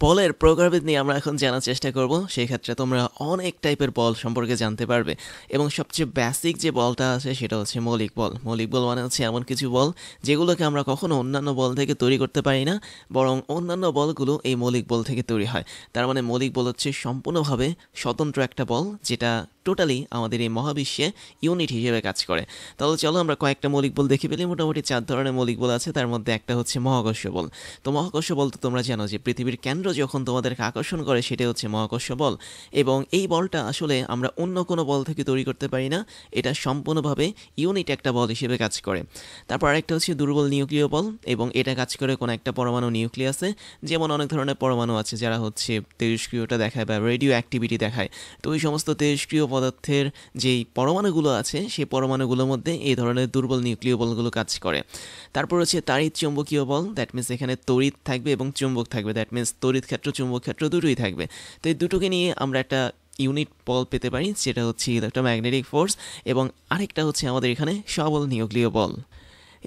বলের প্রকারভেদ নিয়ে আমরা এখন জানার চেষ্টা করব। সেই ক্ষেত্রে তোমরা অনেক টাইপের বল সম্পর্কে জানতে পারবে এবং সবচেয়ে বেসিক যে বলটা আছে সেটা হচ্ছে মৌলিক বল। মৌলিক বল মানে হচ্ছে এমন কিছু বল যেগুলোকে আমরা কখনো অন্যান্য বল থেকে তৈরি করতে পারি না, বরং অন্যান্য বলগুলো এই মৌলিক বল থেকে তৈরি হয়। তার মানে মৌলিক বল হচ্ছে সম্পূর্ণভাবে স্বতন্ত্র একটা বল যেটা টোটালি আমাদের এই মহাবিশ্বে ইউনিট হিসেবে কাজ করে। তাহলে চলো আমরা কয়েকটা মৌলিক বল দেখে ফেলি। মোটামুটি 4 ধরনের মৌলিক বল আছে, তার মধ্যে একটা হচ্ছে মহাকর্ষ বল। তো মহাকর্ষ বল তো তোমরা জানো যে পৃথিবীর কেন্দ্র যখন তোমাদেরকে আকর্ষণ করে সেটা হচ্ছে মহাকর্ষ বল, এবং এই বলটা আসলে আমরা অন্য কোনো বল থেকে তৈরি করতে পারি না, এটা সম্পূর্ণভাবে ইউনিট একটা বল হিসেবে কাজ করে। তারপর আরেকটা হচ্ছে দুর্বল নিউক্লিয় বল, এবং এটা কাজ করে কোনো একটা পরমাণু নিউক্লিয়াসে। যেমন অনেক ধরনের পরমাণু আছে যারা হচ্ছে তেজস্ক্রিয়তা দেখায় বা রেডিও অ্যাক্টিভিটি দেখায়। তো ওই সমস্ত তেজস্ক্রিয় পদার্থের যেই পরমাণুগুলো আছে সেই পরমাণুগুলোর মধ্যে এই ধরনের দুর্বল নিউক্লিয় বলগুলো কাজ করে। তারপর হচ্ছে তাড়িৎ চৌম্বকীয় বল, দ্যাট মিনস এখানে তড়িৎ থাকবে এবং চুম্বক থাকবে, দ্যাট মিনস তড়িৎ ক্ষেত্র চুম্বক ক্ষেত্র দুটোই থাকবে। তো এই দুটোকে নিয়ে আমরা একটা ইউনিট বল পেতে পারি যেটা হচ্ছে ইলেকট্রোম্যাগনেটিক ফোর্স, এবং আরেকটা হচ্ছে আমাদের এখানে সবল নিউক্লিয় বল।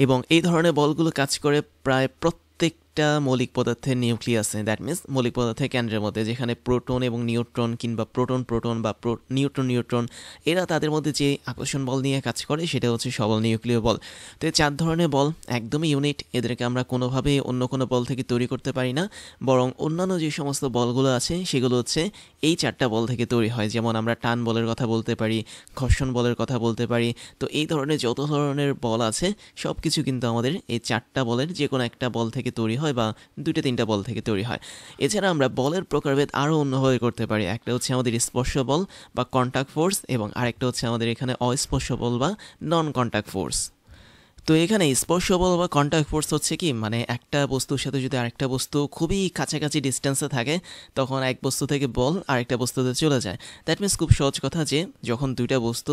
এবং এই ধরনের বলগুলো কাজ করে প্রায় প্রত্যেকটা মৌলিক পদার্থের নিউক্লিয়াসে, দ্যাট মিনস মৌলিক পদার্থের কেন্দ্রের মধ্যে, যেখানে প্রোটন এবং নিউট্রন কিংবা প্রোটন প্রোটন বা নিউট্রন এরা তাদের মধ্যে যে আকর্ষণ বল নিয়ে কাজ করে সেটা হচ্ছে সবল নিউক্লিয় বল। তো এই 4 ধরনের বল একদমই ইউনিট, এদেরকে আমরা কোনোভাবেই অন্য কোনো বল থেকে তৈরি করতে পারি না, বরং অন্যান্য যে সমস্ত বলগুলো আছে সেগুলো হচ্ছে এই 4টা বল থেকে তৈরি হয়। যেমন আমরা টান বলের কথা বলতে পারি, ঘর্ষণ বলের কথা বলতে পারি। তো এই ধরনের যত ধরনের বল আছে সব কিছু কিন্তু আমাদের এই 4টা বলের যে কোনো একটা বল থেকে তৈরি হয় বা 2-3টা বল থেকে তৈরি হয়। এছাড়া আমরা বলের প্রকারভেদ আরও অন্যভাবে করতে পারি। একটা হচ্ছে আমাদের স্পর্শ বল বা কন্টাক্ট ফোর্স, এবং আরেকটা হচ্ছে আমাদের এখানে অস্পর্শ বল বা নন কন্টাক্ট ফোর্স। তো এখানে স্পর্শ বল বা কন্টাক্ট ফোর্স হচ্ছে কি, মানে একটা বস্তুর সাথে যদি আরেকটা বস্তু খুবই কাছাকাছি ডিস্টেন্সে থাকে তখন এক বস্তু থেকে বল আরেকটা বস্তুতে চলে যায়। দ্যাট মিনস খুব সহজ কথা যে যখন দুইটা বস্তু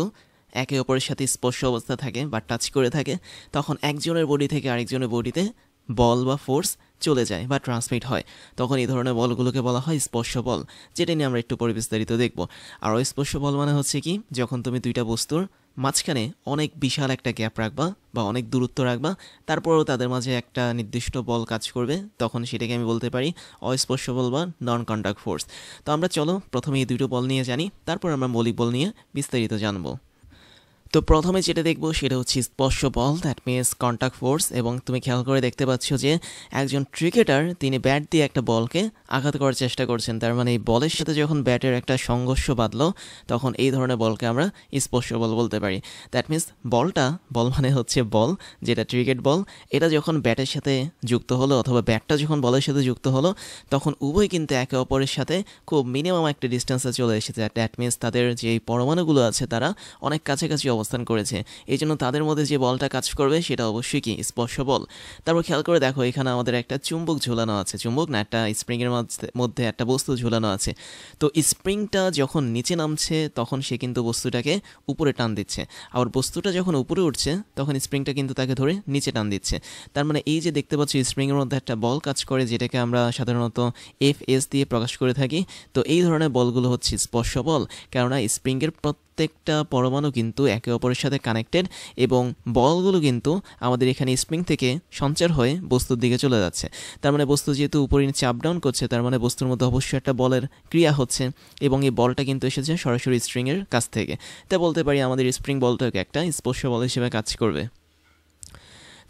একে অপরের সাথে স্পর্শ অবস্থা থাকে বা টাচ করে থাকে তখন একজনের বডি থেকে আরেকজনের বডিতে বল বা ফোর্স চলে যায় বা ট্রান্সমিট হয়, তখন এই ধরনের বলগুলোকে বলা হয় স্পর্শ বল, যেটা নিয়ে আমরা একটু পরে বিস্তারিত দেখব। আর স্পর্শ বল মানে হচ্ছে কি, যখন তুমি দুইটা বস্তুর মাঝখানে অনেক বিশাল একটা গ্যাপ রাখবা বা অনেক দূরত্ব রাখবা, তারপরেও তাদের মাঝে একটা নির্দিষ্ট বল কাজ করবে, তখন সেটাকে আমি বলতে পারি অস্পর্শ বল বা নন কন্টাক্ট ফোর্স। তো আমরা চলো প্রথমে এই দুটো বল নিয়ে জানি, তারপর আমরা মৌলিক বল নিয়ে বিস্তারিত জানবো। তো প্রথমে যেটা দেখবো সেটা হচ্ছে স্পর্শ বল, দ্যাট মিনস কন্টাক্ট ফোর্স। এবং তুমি খেয়াল করে দেখতে পাচ্ছ যে একজন ক্রিকেটার তিনি ব্যাট দিয়ে একটা বলকে আঘাত করার চেষ্টা করছেন, তার মানে এই বলের সাথে যখন ব্যাটের একটা সংঘর্ষ বাঁধলো তখন এই ধরনের বলকে আমরা স্পর্শ বল বলতে পারি। দ্যাট মিনস বল মানে হচ্ছে বল, যেটা ক্রিকেট বল, এটা যখন ব্যাটের সাথে যুক্ত হলো অথবা ব্যাটটা যখন বলের সাথে যুক্ত হলো তখন উভয় কিন্তু একে অপরের সাথে খুব মিনিমাম একটা ডিস্টেন্সে চলে এসেছে। দ্যাট মিনস তাদের যে পরমাণুগুলো আছে তারা অনেক কাছাকাছি অবস্থান করেছে, এই জন্য তাদের মধ্যে যে বলটা কাজ করবে সেটা অবশ্যই কি স্পর্শ বল। তারপর খেয়াল করে দেখো এখানে আমাদের একটা চুম্বক ঝুলানো আছে, চুম্বক না, একটা স্প্রিংয়ের মধ্যে একটা বস্তু ঝুলানো আছে। তো স্প্রিংটা যখন নিচে নামছে তখন সে কিন্তু বস্তুটাকে উপরে টান দিচ্ছে, আবার বস্তুটা যখন উপরে উঠছে তখন স্প্রিংটা কিন্তু তাকে ধরে নিচে টান দিচ্ছে। তার মানে এই যে দেখতে পাচ্ছি স্প্রিংয়ের মধ্যে একটা বল কাজ করে, যেটাকে আমরা সাধারণত FS দিয়ে প্রকাশ করে থাকি। তো এই ধরনের বলগুলো হচ্ছে স্পর্শ বল, কেননা স্প্রিংয়ের প্রত্যেকটা পরমাণু কিন্তু একে অপরের সাথে কানেক্টেড, এবং বলগুলো কিন্তু আমাদের এখানে স্প্রিং থেকে সঞ্চার হয়ে বস্তুর দিকে চলে যাচ্ছে। তার মানে বস্তু যেহেতু উপরে নিচে আপ ডাউন করছে, তার মানে বস্তুর মধ্যে অবশ্যই একটা বলের ক্রিয়া হচ্ছে, এবং এই বলটা কিন্তু এসেছে সরাসরি স্প্রিংয়ের কাছ থেকে। তাই বলতে পারি আমাদের স্প্রিং বলটাকে একটা স্পর্শ বল হিসেবে কাজ করবে।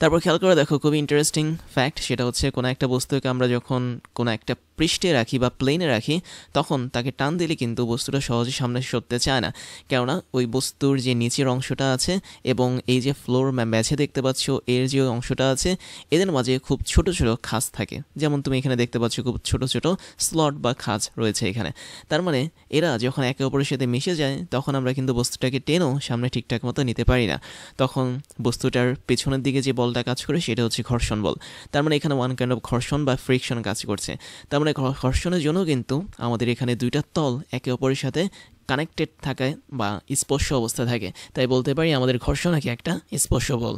তারপর খেয়াল করে দেখো খুবই ইন্টারেস্টিং ফ্যাক্ট, সেটা হচ্ছে কোনো একটা বস্তুকে আমরা যখন কোনো একটা পৃষ্ঠে রাখি বা প্লেনে রাখি তখন তাকে টান দিলে কিন্তু বস্তুটা সহজে সামনে সরতে চায় না, কেননা ওই বস্তুর যে নিচের অংশটা আছে এবং এই যে ফ্লোর ম্যাচে দেখতে পাচ্ছ এর যে অংশটা আছে এদের মাঝে খুব ছোট ছোট খাঁজ থাকে, যেমন তুমি এখানে দেখতে পাচ্ছ খুব ছোট ছোট স্লট বা খাঁজ রয়েছে এখানে। তার মানে এরা যখন একে অপরের সাথে মিশে যায় তখন আমরা কিন্তু বস্তুটাকে টেনেও সামনে ঠিকঠাক মতো নিতে পারি না, তখন বস্তুটার পেছনের দিকে যে বলটা কাজ করে সেটা হচ্ছে ঘর্ষণ বল। তার মানে এখানে ওয়ান কাইন্ড অফ ঘর্ষণ বা ফ্রিকশন কাজ করছে। তার মানে ঘর্ষণের জন্য কিন্তু আমাদের এখানে দুইটা তল একে অপরের সাথে কানেক্টেড থাকায় বা স্পর্শ অবস্থা থাকে, তাই বলতে পারি আমাদের ঘর্ষণ নাকি একটা স্পর্শ বল।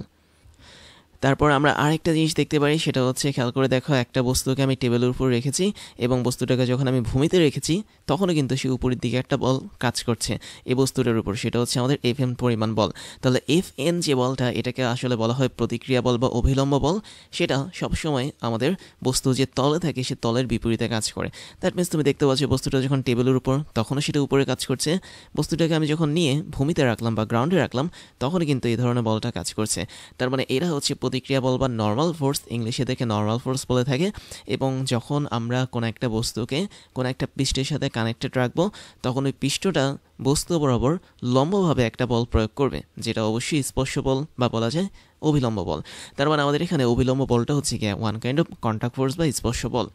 তারপর আমরা আরেকটা জিনিস দেখতে পারি, সেটা হচ্ছে খেয়াল করে দেখো, একটা বস্তুকে আমি টেবিলের উপর রেখেছি এবং বস্তুটাকে যখন আমি ভূমিতে রেখেছি তখনও কিন্তু সে উপরের দিকে একটা বল কাজ করছে এই বস্তুটার উপর, সেটা হচ্ছে আমাদের এফ এন পরিমাণ বল। তাহলে এফ এন যে বলটা, এটাকে আসলে বলা হয় প্রতিক্রিয়া বল বা অভিলম্ব বল। সেটা সবসময় আমাদের বস্তু যে তলে থাকে সে তলের বিপরীতে কাজ করে। দ্যাট মিনস তুমি দেখতে পাচ্ছ বস্তুটা যখন টেবিলের উপর তখনও সেটা উপরে কাজ করছে, বস্তুটাকে আমি যখন নিয়ে ভূমিতে রাখলাম বা গ্রাউন্ডে রাখলাম তখনই কিন্তু এই ধরনের বলটা কাজ করছে। তার মানে এরা হচ্ছে প্রতিক্রিয়া বল বা নর্মাল ফোর্স, ইংলিশে দেখে নর্মাল ফোর্স বলে থাকে। এবং যখন আমরা কোনো একটা বস্তুকে কোনো একটা পৃষ্ঠের সাথে কানেক্টেড রাখবো তখন ওই পৃষ্ঠটা বস্তু বরাবর লম্বভাবে একটা বল প্রয়োগ করবে, যেটা অবশ্যই স্পর্শ বল বা বলা যায় অভিলম্ব বল। তার মানে আমাদের এখানে অভিলম্ব বলটা হচ্ছে কি one kind of contact force বা স্পর্শ বল।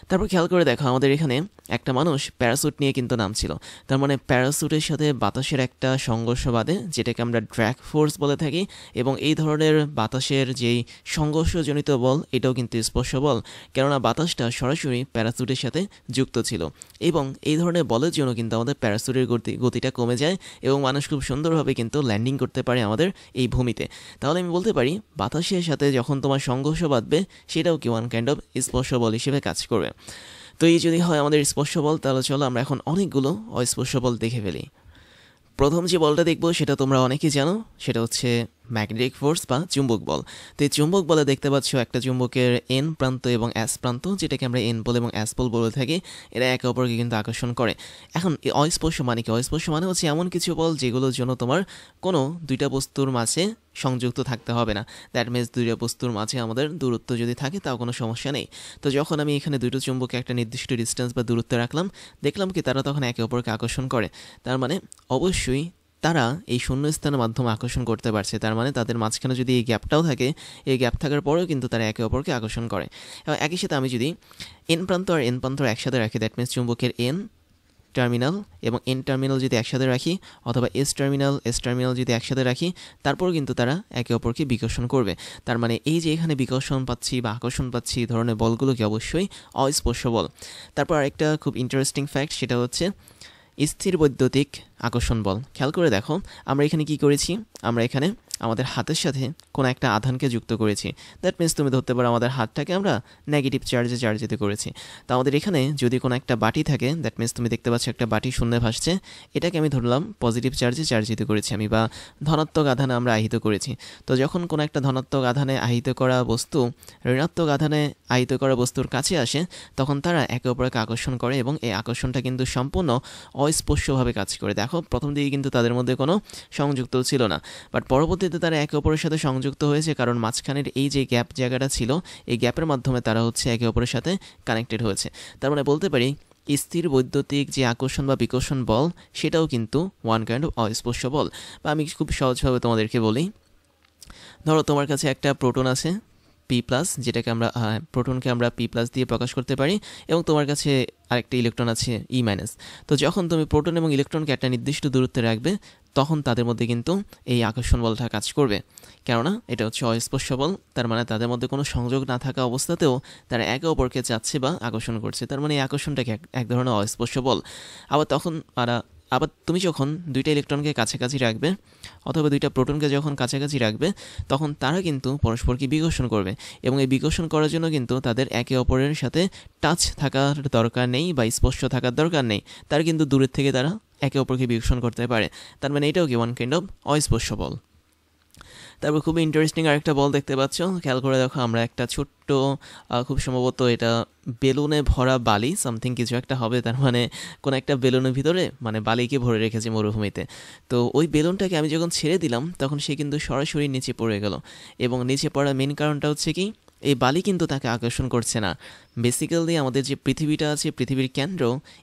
তারপর খেয়াল করে দেখো, আমাদের এখানে একটা মানুষ প্যারাসুট নিয়ে কিন্তু নামছিল। তার মানে প্যারাসুটের সাথে বাতাসের একটা সংঘর্ষ বাদে, যেটাকে আমরা ড্র্যাগ ফোর্স বলে থাকি। এবং এই ধরনের বাতাসের যেই সংঘর্ষজনিত বল, এটাও কিন্তু স্পর্শ বল, কেননা বাতাসটা সরাসরি প্যারাসুটের সাথে যুক্ত ছিল। এবং এই ধরনের বলের জন্য কিন্তু আমাদের প্যারাসুটের গতিটা কমে যায় এবং মানুষ খুব সুন্দরভাবে কিন্তু ল্যান্ডিং করতে পারে আমাদের এই ভূমিতে। তাহলে আমি বলতে পারি বাতাসের সাথে যখন তোমার সংঘর্ষ বাঁধবে সেটাও কি ওয়ান কাইন্ড অফ স্পর্শ বল হিসেবে কাজ করবে। তো এই যদি হয় আমাদের স্পর্শ বল, তাহলে চলো আমরা এখন অনেকগুলো অস্পর্শ বল দেখে ফেলি। প্রথম যে বলটা দেখবো সেটা তোমরা অনেকেই জানো, সেটা হচ্ছে ম্যাগনেটিক ফোর্স বা চুম্বক বল। তো এই চুম্বক বলে দেখতে পাচ্ছ একটা চুম্বকের এন প্রান্ত এবং এস প্রান্ত, যেটাকে আমরা এন বল এবং এস বল বলে থাকি, এরা একে অপরকে কিন্তু আকর্ষণ করে। এখন এই অস্পর্শ মানে কি? অস্পর্শ মানে হচ্ছে এমন কিছু বল যেগুলোর জন্য তোমার কোনো দুইটা বস্তুর মাঝে সংযুক্ত থাকতে হবে না। দ্যাট মিনস দুইটা বস্তুর মাঝে আমাদের দূরত্ব যদি থাকে তাও কোনো সমস্যা নেই। তো যখন আমি এখানে দুটো চুম্বকে একটা নির্দিষ্ট ডিস্টেন্স বা দূরত্বে রাখলাম, দেখলাম কি তারা তখন একে অপরকে আকর্ষণ করে। তার মানে অবশ্যই তারা এই শূন্যস্থানের মাধ্যমে আকর্ষণ করতে পারছে। তার মানে তাদের মাঝখানে যদি এই গ্যাপটাও থাকে, এই গ্যাপ থাকার পরেও কিন্তু তারা একে অপরকে আকর্ষণ করে। এবং একই সাথে আমি যদি এন প্রান্ত আর এন প্রান্ত একসাথে রাখি, দ্যাট মিনস চুম্বকের এন টার্মিনাল এবং এন টার্মিনাল যদি একসাথে রাখি, অথবা এস টার্মিনাল যদি একসাথে রাখি, তারপর কিন্তু তারা একে অপরকে বিকর্ষণ করবে। তার মানে এই যে এখানে বিকর্ষণ পাচ্ছি বা আকর্ষণ পাচ্ছি, এই ধরনের বলগুলোকে অবশ্যই অস্পর্শ বল। তারপর আরেকটা খুব ইন্টারেস্টিং ফ্যাক্ট, সেটা হচ্ছে স্থির বৈদ্যুতিক আকর্ষণ বল। খেয়াল করে দেখো, আমরা এখানে কি করেছি, আমরা এখানে আমাদের হাতের সাথে কোনো একটা আধানকে যুক্ত করেছি। দ্যাট মিনস তুমি ধরতে পারো আমাদের হাতটাকে আমরা নেগেটিভ চার্জিত করেছি। তো আমাদের এখানে যদি কোনো একটা বাটি থাকে, দ্যাট মিনস তুমি দেখতে পাচ্ছ একটা বাটি শূন্যে ভাসছে, এটাকে আমি ধরলাম পজিটিভ চার্জিত করেছি আমি, বা ধনাত্মক আধানে আমরা আহিত করেছি। তো যখন কোনো একটা ধনাত্মক আধানে আহিত করা বস্তু ঋণাত্মক আধানে আহিত করা বস্তুর কাছে আসে, তখন তারা একে অপরকে আকর্ষণ করে এবং এই আকর্ষণটা কিন্তু সম্পূর্ণ অস্পর্শভাবে কাজ করে। দেখো প্রথম দিকে কিন্তু তাদের মধ্যে কোনো সংযুক্ত ছিল না, বাট পরবর্তীতে তারা একে অপরের সাথে সংযুক্ত হয়েছে, কারণ মাঝখানের এই যে গ্যাপ জায়গাটা ছিল, এই গ্যাপের মাধ্যমে তারা হচ্ছে একে অপরের সাথে কানেক্টেড হয়েছে। তার মানে বলতে পারি স্থির বৈদ্যুতিক যে আকর্ষণ বা বিকর্ষণ বল, সেটাও কিন্তু ওয়ান কাইন্ড অফ অস্পর্শ বল। বা আমি খুব সহজভাবে তোমাদেরকে বলি, ধরো তোমার কাছে একটা প্রোটন আছে পি প্লাস, যেটাকে আমরা প্রোটনকে আমরা পি প্লাস দিয়ে প্রকাশ করতে পারি, এবং তোমার কাছে আরেকটা ইলেকট্রন আছে ই মাইনাস। তো যখন তুমি প্রোটন এবং ইলেকট্রনকে একটা নির্দিষ্ট দূরত্বে রাখবে, তখন তাদের মধ্যে কিন্তু এই আকর্ষণ বলটা কাজ করবে, কেননা এটা হচ্ছে অস্পর্শ বল। তার মানে তাদের মধ্যে কোনো সংযোগ না থাকা অবস্থাতেও তারা একে অপরকে চাচ্ছে বা আকর্ষণ করছে। তার মানে এই আকর্ষণটাকে এক ধরনের অস্পর্শ বল। আবার তুমি যখন দুইটা ইলেকট্রনকে কাছাকাছি রাখবে অথবা দুইটা প্রোটনকে যখন কাছাকাছি রাখবে, তখন তারা কিন্তু পরস্পরকে বিকর্ষণ করবে, এবং এই বিকর্ষণ করার জন্য কিন্তু তাদের একে অপরের সাথে টাচ থাকার দরকার নেই বা স্পর্শ থাকার দরকার নেই। তারা কিন্তু দূরের থেকে তারা একে অপরকে বিকর্ষণ করতে পারে। তার মানে এটাও কি ওয়ান কাইন্ড অফ অস্পর্শ বল। তারপর খুবই ইন্টারেস্টিং আরেকটা বল দেখতে পাচ্ছ, খেয়াল করে দেখো, আমরা একটা ছোট্ট খুব সম্ভবত এটা বেলুনে ভরা বালি সামথিং কিছু একটা হবে। তার মানে কোনো একটা বেলুনের ভিতরে মানে বালিকে ভরে রেখেছে মরুভূমিতে। তো ওই বেলুনটাকে আমি যখন ছেড়ে দিলাম, তখন সে কিন্তু সরাসরি নিচে পড়ে গেল, এবং নিচে পড়ার মেন কারণটা হচ্ছে কি, এই বালি কিন্তু তাকে আকর্ষণ করছে না। বেসিক্যালি আমাদের যে পৃথিবীটা আছে, পৃথিবীর কেন্দ্র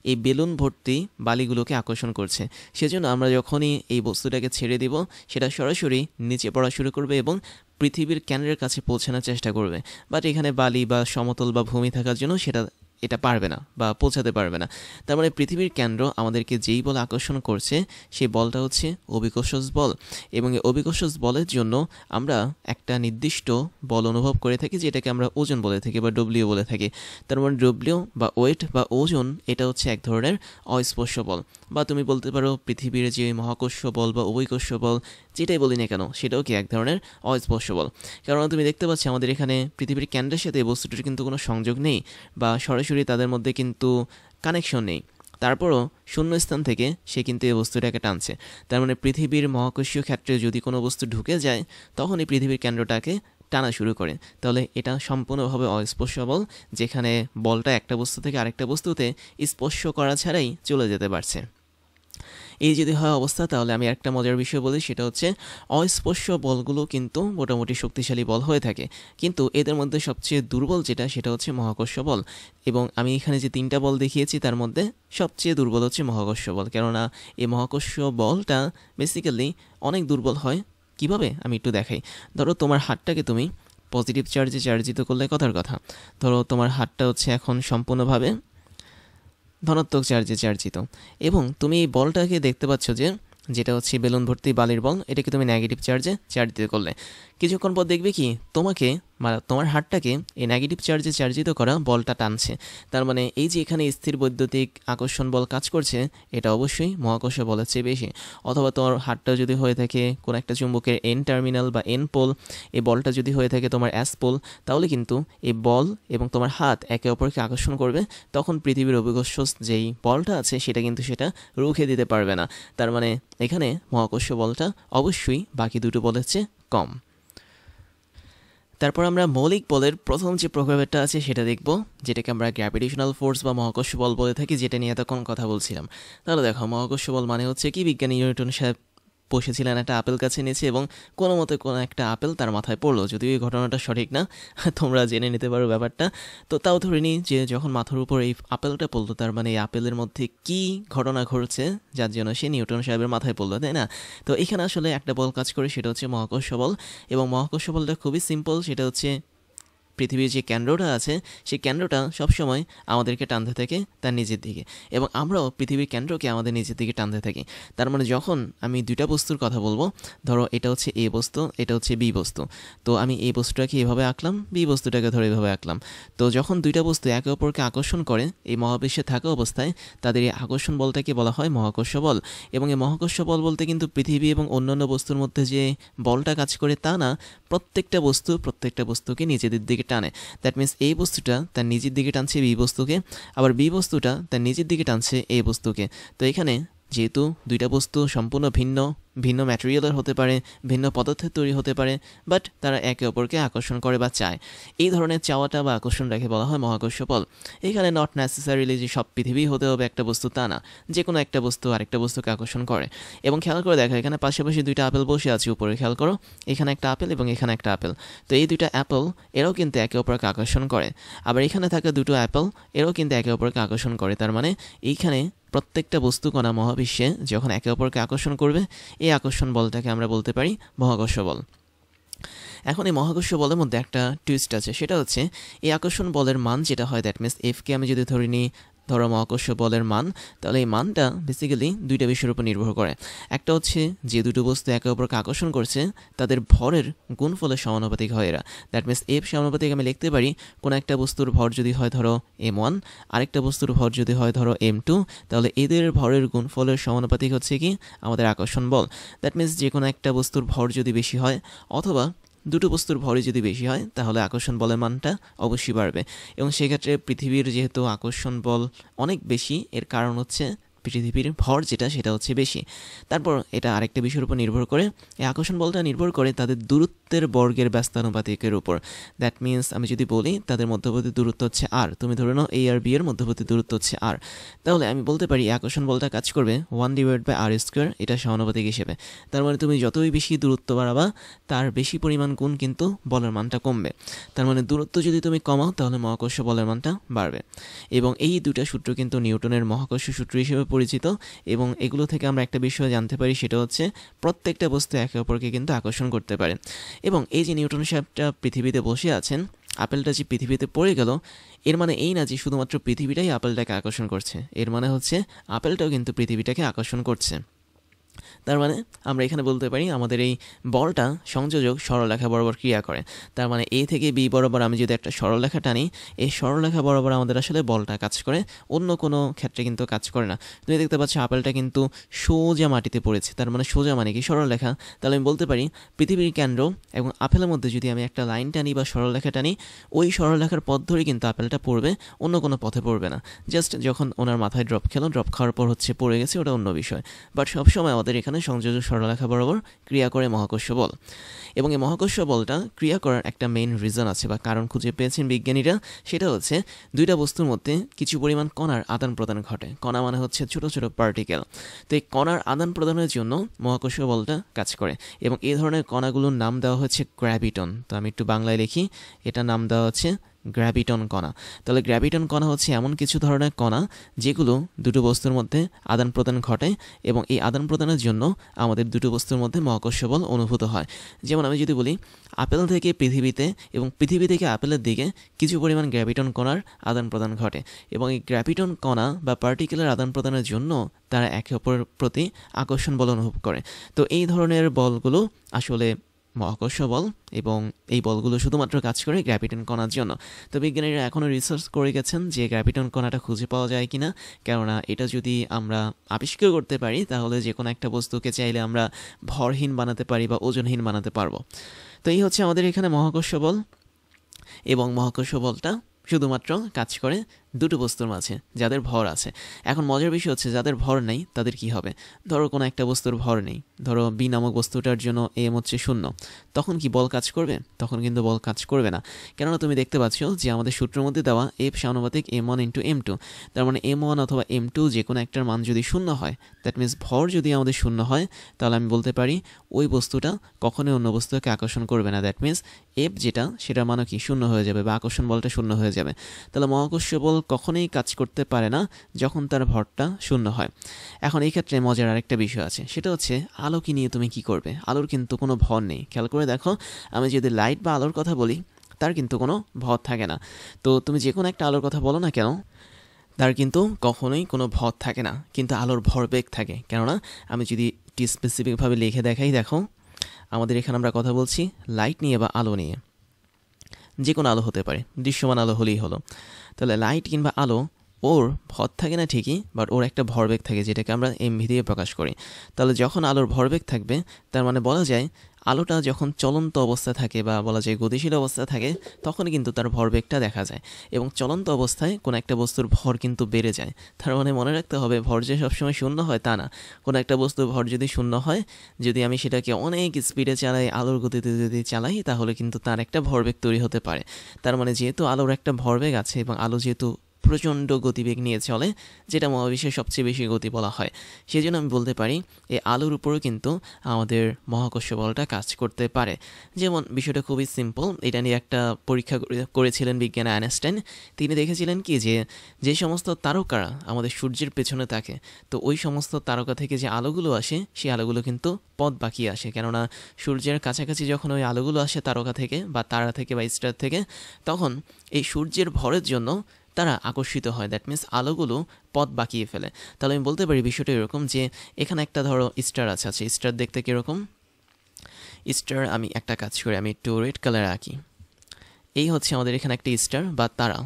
এই বেলুন ভর্তি বালিগুলোকে আকর্ষণ করছে। সেজন্য আমরা যখনই এই বস্তুটাকে ছেড়ে দিব, সেটা সরাসরি নিচে পড়া শুরু করবে এবং পৃথিবীর কেন্দ্রের কাছে পৌঁছানোর চেষ্টা করবে। বাট এখানে বালি বা সমতল বা ভূমি থাকার জন্য সেটা এটা পারবে না বা পৌঁছাতে পারবে না। তার মানে পৃথিবীর কেন্দ্র আমাদেরকে যেই বল আকর্ষণ করছে সেই বলটা হচ্ছে অভিকর্ষজ বল, এবং এই অভিকর্ষজ বলের জন্য আমরা একটা নির্দিষ্ট বল অনুভব করে থাকি, যেটাকে আমরা ওজন বলে থাকি বা ডব্লিউ বলে থাকি। তার মানে ডব্লিউ বা ওয়েট বা ওজন এটা হচ্ছে এক ধরনের অস্পর্শ বল, বা তুমি বলতে পারো পৃথিবীর যে মহাকর্ষ বল বা অভিকর্ষ বল যেটাই বলি না কেন সেটাও কি এক ধরনের অস্পর্শ বল। কারণ তুমি দেখতে পাচ্ছ আমাদের এখানে পৃথিবীর কেন্দ্রের সাথে এই বস্তুটির কিন্তু কোনো সংযোগ নেই বা সরাসরি তাদের মধ্যে কিন্তু কানেকশন নেই, তারপরও শূন্য স্থান থেকে সে কিন্তু এই বস্তুটাকে টানছে। তার মানে পৃথিবীর মহাকর্ষীয় ক্ষেত্রে যদি কোনো বস্তু ঢুকে যায় তখন এই পৃথিবীর কেন্দ্রটাকে টানা শুরু করে, তাহলে এটা সম্পূর্ণভাবে অস্পর্শ বল, যেখানে বলটা একটা বস্তু থেকে আরেকটা বস্তুতে স্পর্শ করা ছাড়াই চলে যেতে পারছে। এই যদি হয় অবস্থা, তাহলে আমি একটা মজার বিষয় বলি, সেটা হচ্ছে অস্পর্শ বলগুলো কিন্তু মোটামুটি শক্তিশালী বল হয়ে থাকে, কিন্তু এদের মধ্যে সবচেয়ে দুর্বল যেটা সেটা হচ্ছে মহাকর্ষ বল। এবং আমি এখানে যে 3টা বল দেখিয়েছি তার মধ্যে সবচেয়ে দুর্বল হচ্ছে মহাকর্ষ বল, কেননা এই মহাকর্ষ বলটা বেসিক্যালি অনেক দুর্বল হয়। কিভাবে আমি একটু দেখাই। ধরো তোমার হাতটাকে তুমি পজিটিভ চার্জে চার্জিত করলে, কথার কথা, ধরো তোমার হাতটা হচ্ছে এখন সম্পূর্ণভাবে ধনাত্মক চার্জে চার্জিত, এবং তুমি এই বলটাকে দেখতে পাচ্ছ যেটা হচ্ছে বেলুন ভর্তি বালির বল, এটাকে তুমি নেগেটিভ চার্জে চার্জিত করলে কিছুক্ষণ পর দেখবে কি তোমাকে তোমার হাতটাকে এই নেগেটিভ চার্জে চার্জিত করা বলটা টানছে। তার মানে এই যে এখানে স্থির বৈদ্যুতিক আকর্ষণ বল কাজ করছে, এটা অবশ্যই মহাকর্ষ বলের চেয়ে বেশি। অথবা তোমার হাতটা যদি হয়ে থাকে কোনো একটা চুম্বকের এন টার্মিনাল বা এন পোল, এই বলটা যদি হয়ে থাকে তোমার এস পোল, তাহলে কিন্তু এই বল এবং তোমার হাত একে অপরকে আকর্ষণ করবে, তখন পৃথিবীর অভিকর্ষ যেই বলটা আছে সেটা কিন্তু সেটা রুখে দিতে পারবে না। তার মানে এখানে মহাকর্ষ বলটা অবশ্যই বাকি দুটো বলের চেয়ে কম। তারপর আমরা মৌলিক বলের প্রথম যে প্রকারভেদটা আছে সেটা দেখব, যেটাকে আমরা গ্র্যাভিটেশনাল ফোর্স বা মহাকর্ষ বল বলে থাকি, যেটা নিয়ে এতক্ষণ কথা বলছিলাম। তাহলে দেখো, মহাকর্ষ বল মানে হচ্ছে কি, বিজ্ঞানী নিউটন সাহেব বসেছিলেন একটা আপেল কাছে নিচে, এবং কোনো মতে কোনো একটা আপেল তার মাথায় পড়লো, যদিও এই ঘটনাটা সঠিক না, তোমরা জেনে নিতে পারো ব্যাপারটা। তো তাও ধরে নিই যে যখন মাথার উপর এই আপেলটা পড়লো, তার মানে এই আপেলের মধ্যে কি ঘটনা ঘটছে যার জন্য সে নিউটন সাহেবের মাথায় পড়লো, তাই না? তো এখানে আসলে একটা বল কাজ করে, সেটা হচ্ছে মহাকর্ষ বল, এবং মহাকর্ষ বলটা খুবই সিম্পল। সেটা হচ্ছে পৃথিবীর যে কেন্দ্রটা আছে সেই কেন্দ্রটা সবসময় আমাদেরকে টানতে থাকে তার নিজের দিকে, এবং আমরাও পৃথিবীর কেন্দ্রকে আমাদের নিজের দিকে টানতে থাকি। তার মানে যখন আমি দুইটা বস্তুর কথা বলবো, ধরো এটা হচ্ছে এ বস্তু, এটা হচ্ছে বি বস্তু, তো আমি এই বস্তুটাকে এভাবে আঁকলাম, বি বস্তুটাকে ধরে এভাবে আঁকলাম। তো যখন দুইটা বস্তু একে অপরকে আকর্ষণ করে এই মহাবিশ্বে থাকা অবস্থায়, তাদের এই আকর্ষণ বলটাকে বলা হয় মহাকর্ষ বল। এবং এই মহাকর্ষ বল বলতে কিন্তু পৃথিবী এবং অন্যান্য বস্তুর মধ্যে যে বলটা কাজ করে তা না, প্রত্যেকটা বস্তুকে নিজেদের দিকে টানে। দ্যাট মিনস এই বস্তুটা তার নিজের দিকে টানছে বি বস্তুকে, আবার বি বস্তুটা তার নিজের দিকে টানছে এ বস্তুকে। তো এখানে যেহেতু দুইটা বস্তু সম্পূর্ণ ভিন্ন ভিন্ন ম্যাটেরিয়ালের হতে পারে, ভিন্ন পদার্থের তৈরি হতে পারে, বাট তারা একে অপরকে আকর্ষণ করে বা চায়, এই ধরনের চাওয়াটা বা আকর্ষণটাকে বলা হয় মহাকর্ষ বল। এখানে নট নেসেসারিলি যে সব পৃথিবী হতে হবে একটা বস্তু, তা না, যে কোনো একটা বস্তু আরেকটা বস্তুকে আকর্ষণ করে। এবং খেয়াল করে দেখো, এখানে পাশাপাশি দুইটা আপেল বসে আছে উপরে, খেয়াল করো, এখানে একটা আপেল এবং এখানে একটা আপেল। তো এই দুইটা অ্যাপেল এরাও কিন্তু একে অপরকে আকর্ষণ করে, আবার এখানে থাকা দুটো অ্যাপেল এরাও কিন্তু একে অপরকে আকর্ষণ করে। তার মানে এইখানে প্রত্যেকটা বস্তু কণা মহাবিশ্বে যখন একে অপরকে আকর্ষণ করবে, এই আকর্ষণ বলটাকে আমরা বলতে পারি মহাকর্ষ বল। এখন এই মহাকর্ষ বলের মধ্যে একটা টুইস্ট আছে, সেটা হচ্ছে এই আকর্ষণ বলের মান যেটা হয়, দ্যাট মিনস এফকে আমি যদি ধরে নিই ধরো মহাকর্ষ বলের মান, তাহলে এই মানটা বেসিক্যালি দুইটা বিষয়ের উপর নির্ভর করে। একটা হচ্ছে যে দুটো বস্তু একে অপরকে আকর্ষণ করছে তাদের ভরের গুণফলের সমানুপাতিক হয় এরা। দ্যাট মিনস এফ সমানুপাতিক আমি লিখতে পারি, কোনো একটা বস্তুর ভর যদি হয় ধরো m1, আরেকটা বস্তুর ভর যদি হয় ধরো m2, তাহলে এদের ভরের গুণফলের সমানুপাতিক হচ্ছে কি আমাদের আকর্ষণ বল। দ্যাট মিনস যে কোনো একটা বস্তুর ভর যদি বেশি হয়, অথবা দুটো বস্তুর ভরই যদি বেশি হয়, তাহলে আকর্ষণ বলের মানটা অবশ্যই বাড়বে। এবং সেক্ষেত্রে পৃথিবীর যেহেতু আকর্ষণ বল অনেক বেশি, এর কারণ হচ্ছে পৃথিবীর ভর যেটা সেটা হচ্ছে বেশি। তারপর এটা আরেকটা বিষয়ের উপর নির্ভর করে, এই আকর্ষণ বলটা নির্ভর করে তাদের দূরত্বের বর্গের ব্যস্তানুপাতিকের উপর। দ্যাট মিনস আমি যদি বলি তাদের মধ্যবর্তী দূরত্ব হচ্ছে আর, তুমি ধরে নাও এ আর বি এর মধ্যবর্তী দূরত্ব হচ্ছে আর, তাহলে আমি বলতে পারি আকর্ষণ বলটা কাজ করবে 1/r², এটা সমানুপাতিক হিসেবে। তার মানে তুমি যতই বেশি দূরত্ব বাড়াবা, তার বেশি পরিমাণ গুণ কিন্তু বলের মানটা কমবে। তার মানে দূরত্ব যদি তুমি কমাও, তাহলে মহাকর্ষ বলের মানটা বাড়বে। এবং এই দুটা সূত্র কিন্তু নিউটনের মহাকর্ষ সূত্র হিসেবে পরিচিত, এবং এগুলো থেকে আমরা একটা বিষয় জানতে পারি, সেটা হচ্ছে প্রত্যেকটা বস্তু একে অপরকে কিন্তু আকর্ষণ করতে পারে। এবং এই যে নিউটন সাহেবটা পৃথিবীতে বসে আছেন, আপেলটা যে পৃথিবীতে পড়ে গেল, এর মানে এই না যে শুধুমাত্র পৃথিবীটাই আপেলটাকে আকর্ষণ করছে, এর মানে হচ্ছে আপেলটাও কিন্তু পৃথিবীটাকে আকর্ষণ করছে। তার মানে আমরা এখানে বলতে পারি আমাদের এই বলটা সংযোজক সরলরেখা বরাবর ক্রিয়া করে। তার মানে এ থেকে বি বরাবর আমি যদি একটা সরলরেখা টানি, এই সরলরেখা বরাবর আমাদের আসলে বলটা কাজ করে, অন্য কোনো ক্ষেত্রে কিন্তু কাজ করে না। তুমি দেখতে পাচ্ছ আপেলটা কিন্তু সোজা মাটিতে পড়েছে, তার মানে সোজা মানে কি সরলরেখা। তাহলে আমি বলতে পারি পৃথিবীর কেন্দ্র এবং আপেলের মধ্যে যদি আমি একটা লাইন টানি বা সরলরেখা টানি, ওই সরলরেখার পথ ধরেই কিন্তু আপেলটা পড়বে, অন্য কোনো পথে পড়বে না। জাস্ট যখন ওনার মাথায় ড্রপ খেলো, ড্রপ খাওয়ার পর হচ্ছে পড়ে গেছে, ওটা অন্য বিষয়। বাট সবসময় আমাদের এখানে সংযোজক সরলরেখা বরাবর ক্রিয়া করে মহাকর্ষ বল। এবং এই মহাকর্ষ বলটা ক্রিয়া করার একটা মেইন রিজন আছে বা কারণ খুঁজে পেয়েছেন বিজ্ঞানীরা, সেটা হচ্ছে দুইটা বস্তুর মধ্যে কিছু পরিমাণ কণার আদান প্রদান ঘটে। কণা মানে হচ্ছে ছোট ছোট পার্টিকেল। তো এই কণার আদান প্রদানের জন্য মহাকর্ষ বলটা কাজ করে, এবং এই ধরনের কণাগুলোর নাম দেওয়া হচ্ছে গ্র্যাভিটন। তো আমি একটু বাংলায় লিখি, এটা নাম দেওয়া হচ্ছে গ্র্যাভিটন কণা। তাহলে গ্র্যাভিটন কণা হচ্ছে এমন কিছু ধরনের কণা যেগুলো দুটো বস্তুর মধ্যে আদান প্রদান ঘটে, এবং এই আদান প্রদানের জন্য আমাদের দুটো বস্তুর মধ্যে মহাকর্ষ বল অনুভূত হয়। যেমন আমি যদি বলি আপেল থেকে পৃথিবীতে এবং পৃথিবী থেকে আপেলের দিকে কিছু পরিমাণ গ্র্যাভিটন কণার আদান প্রদান ঘটে, এবং এই গ্র্যাভিটন কণা বা পার্টিকেলের আদান প্রদানের জন্য তারা একে অপরের প্রতি আকর্ষণ বল অনুভব করে। তো এই ধরনের বলগুলো আসলে মহাকর্ষ বল, এবং এই বলগুলো শুধুমাত্র কাজ করে গ্র্যাভিটন কণার জন্য। তো বিজ্ঞানীরা এখনও রিসার্চ করে গেছেন যে গ্র্যাভিটন কণাটা খুঁজে পাওয়া যায় কিনা, কেননা এটা যদি আমরা আবিষ্কার করতে পারি তাহলে যে কোনো একটা বস্তুকে চাইলে আমরা ভরহীন বানাতে পারি বা ওজনহীন বানাতে পারবো। তো এই হচ্ছে আমাদের এখানে মহাকর্ষ বল, এবং মহাকর্ষ বলটা শুধুমাত্র কাজ করে দুটো বস্তুর মাঝে যাদের ভর আছে। এখন মজার বিষয় হচ্ছে যাদের ভর নেই তাদের কি হবে। ধরো কোনো একটা বস্তুর ভর নেই, ধরো বি নামক বস্তুটার জন্য এম হচ্ছে 0, তখন কি বল কাজ করবে? তখন কিন্তু বল কাজ করবে না। কেননা তুমি দেখতে পাচ্ছ যে আমাদের সূত্রের মধ্যে দেওয়া এফ সমানুপাতিক m1 × m2। তার মানে m1 অথবা m2 যে কোনো একটার মান যদি 0 হয়, দ্যাট মিনস ভর যদি আমাদের 0 হয়, তাহলে আমি বলতে পারি ওই বস্তুটা কখনোই অন্য বস্তুকে আকর্ষণ করবে না। দ্যাট মিনস এফ যেটা, সেটার মানও কি 0 হয়ে যাবে, বা আকর্ষণ বলটা 0 হয়ে যাবে। তাহলে মহাকর্ষ বল কখনোই কাজ করতে পারে না যখন তার ভরটা 0 হয়। এখন এই ক্ষেত্রে মজার আরেকটা বিষয় আছে, সেটা হচ্ছে আলোকে নিয়ে তুমি কি করবে। আলোর কিন্তু কোনো ভর নেই। খেয়াল করে দেখো, আমি যদি লাইট বা আলোর কথা বলি, তার কিন্তু কোনো ভর থাকে না। তো তুমি যে কোনো একটা আলোর কথা বলো না কেন, তার কিন্তু কখনোই কোনো ভর থাকে না, কিন্তু আলোর ভরবেগ থাকে। কেননা আমি যদি একটি স্পেসিফিকভাবে লিখে দেখাই, দেখো আমাদের এখানে আমরা কথা বলছি লাইট নিয়ে বা আলো নিয়ে। যে কোনো আলো হতে পারে, দৃশ্যমান আলো হলেই হলো। তাহলে লাইট কিংবা আলো, ওর ভর থাকে না ঠিকই, বাট ওর একটা ভরবেগ থাকে যেটাকে আমরা এমভি দিয়ে প্রকাশ করি। তাহলে যখন আলোর ভরবেগ থাকবে, তার মানে বলা যায় আলোটা যখন চলন্ত অবস্থা থাকে বা বলা যায় গতিশীল অবস্থা থাকে, তখন কিন্তু তার ভরবেগটা দেখা যায়। এবং চলন্ত অবস্থায় কোনো একটা বস্তুর ভর কিন্তু বেড়ে যায়। তার মানে মনে রাখতে হবে ভর যে সবসময় 0 হয় তা না। কোনো একটা বস্তুর ভর যদি 0 হয়, যদি আমি সেটাকে অনেক স্পিডে চালাই, আলোর গতিতে যদি চালাই, তাহলে কিন্তু তার একটা ভরবেগ তৈরি হতে পারে। তার মানে যেহেতু আলোর একটা ভরবেগ আছে, এবং আলো যেহেতু প্রচণ্ড গতিবেগ নিয়ে চলে, যেটা মহাবিশ্বের সবচেয়ে বেশি গতি বলা হয়, সেই জন্য আমি বলতে পারি এই আলোর উপরেও কিন্তু আমাদের মহাকর্ষ বলটা কাজ করতে পারে। যেমন বিষয়টা খুবই সিম্পল, এটা নিয়ে একটা পরীক্ষা করেছিলেন বিজ্ঞানী আইনস্টাইন। তিনি দেখেছিলেন কি যে সমস্ত তারকারা আমাদের সূর্যের পেছনে থাকে, তো ওই সমস্ত তারকা থেকে যে আলোগুলো আসে, সেই আলোগুলো কিন্তু পথ বাঁকিয়ে আসে। কেননা সূর্যের কাছাকাছি যখন ওই আলোগুলো আসে তারকা থেকে বা তারা থেকে বা স্টার থেকে, তখন এই সূর্যের ভরের জন্য তারা আকর্ষিত হয়। দ্যাট মিনস আলোগুলো পথ বাঁকিয়ে ফেলে। তাহলে আমি বলতে পারি বিষয়টা এরকম যে এখানে একটা ধরো স্টার আছে, স্টার দেখতে কীরকম। স্টার আমি একটা কাজ করি, আমি একটু রেড কালার আঁকি। এই হচ্ছে আমাদের এখানে একটা স্টার বা তারা।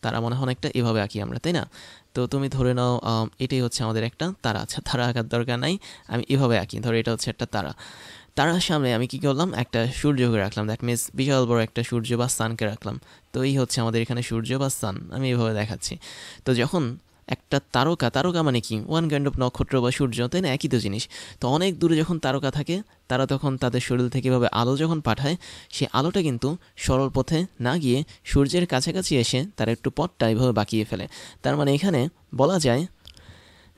তারা মনে হয় অনেকটা এভাবে আঁকি আমরা, তাই না? তো তুমি ধরে নাও এটাই হচ্ছে আমাদের একটা তারা। আচ্ছা, তারা আঁকার দরকার নাই, আমি এভাবে আঁকি। ধরো এটা হচ্ছে একটা তারা। তারার সামনে আমি কি করলাম, একটা সূর্যকে রাখলাম। দ্যাট মিনস বিশাল বড় একটা সূর্য বা সানকে রাখলাম। তো এই হচ্ছে আমাদের এখানে সূর্য বা সান, আমি এভাবে দেখাচ্ছি। তো যখন একটা তারকা মানে কি, ওয়ান কাইন্ড অফ নক্ষত্র বা সূর্য, তাই না? একই তো জিনিস। তো অনেক দূরে যখন তারকা থাকে, তারা তখন তাদের শরীর থেকে এভাবে আলো যখন পাঠায়, সেই আলোটা কিন্তু সরল পথে না গিয়ে সূর্যের কাছাকাছি এসে তারা একটু পথটা এভাবে বাঁকিয়ে ফেলে। তার মানে এখানে বলা যায়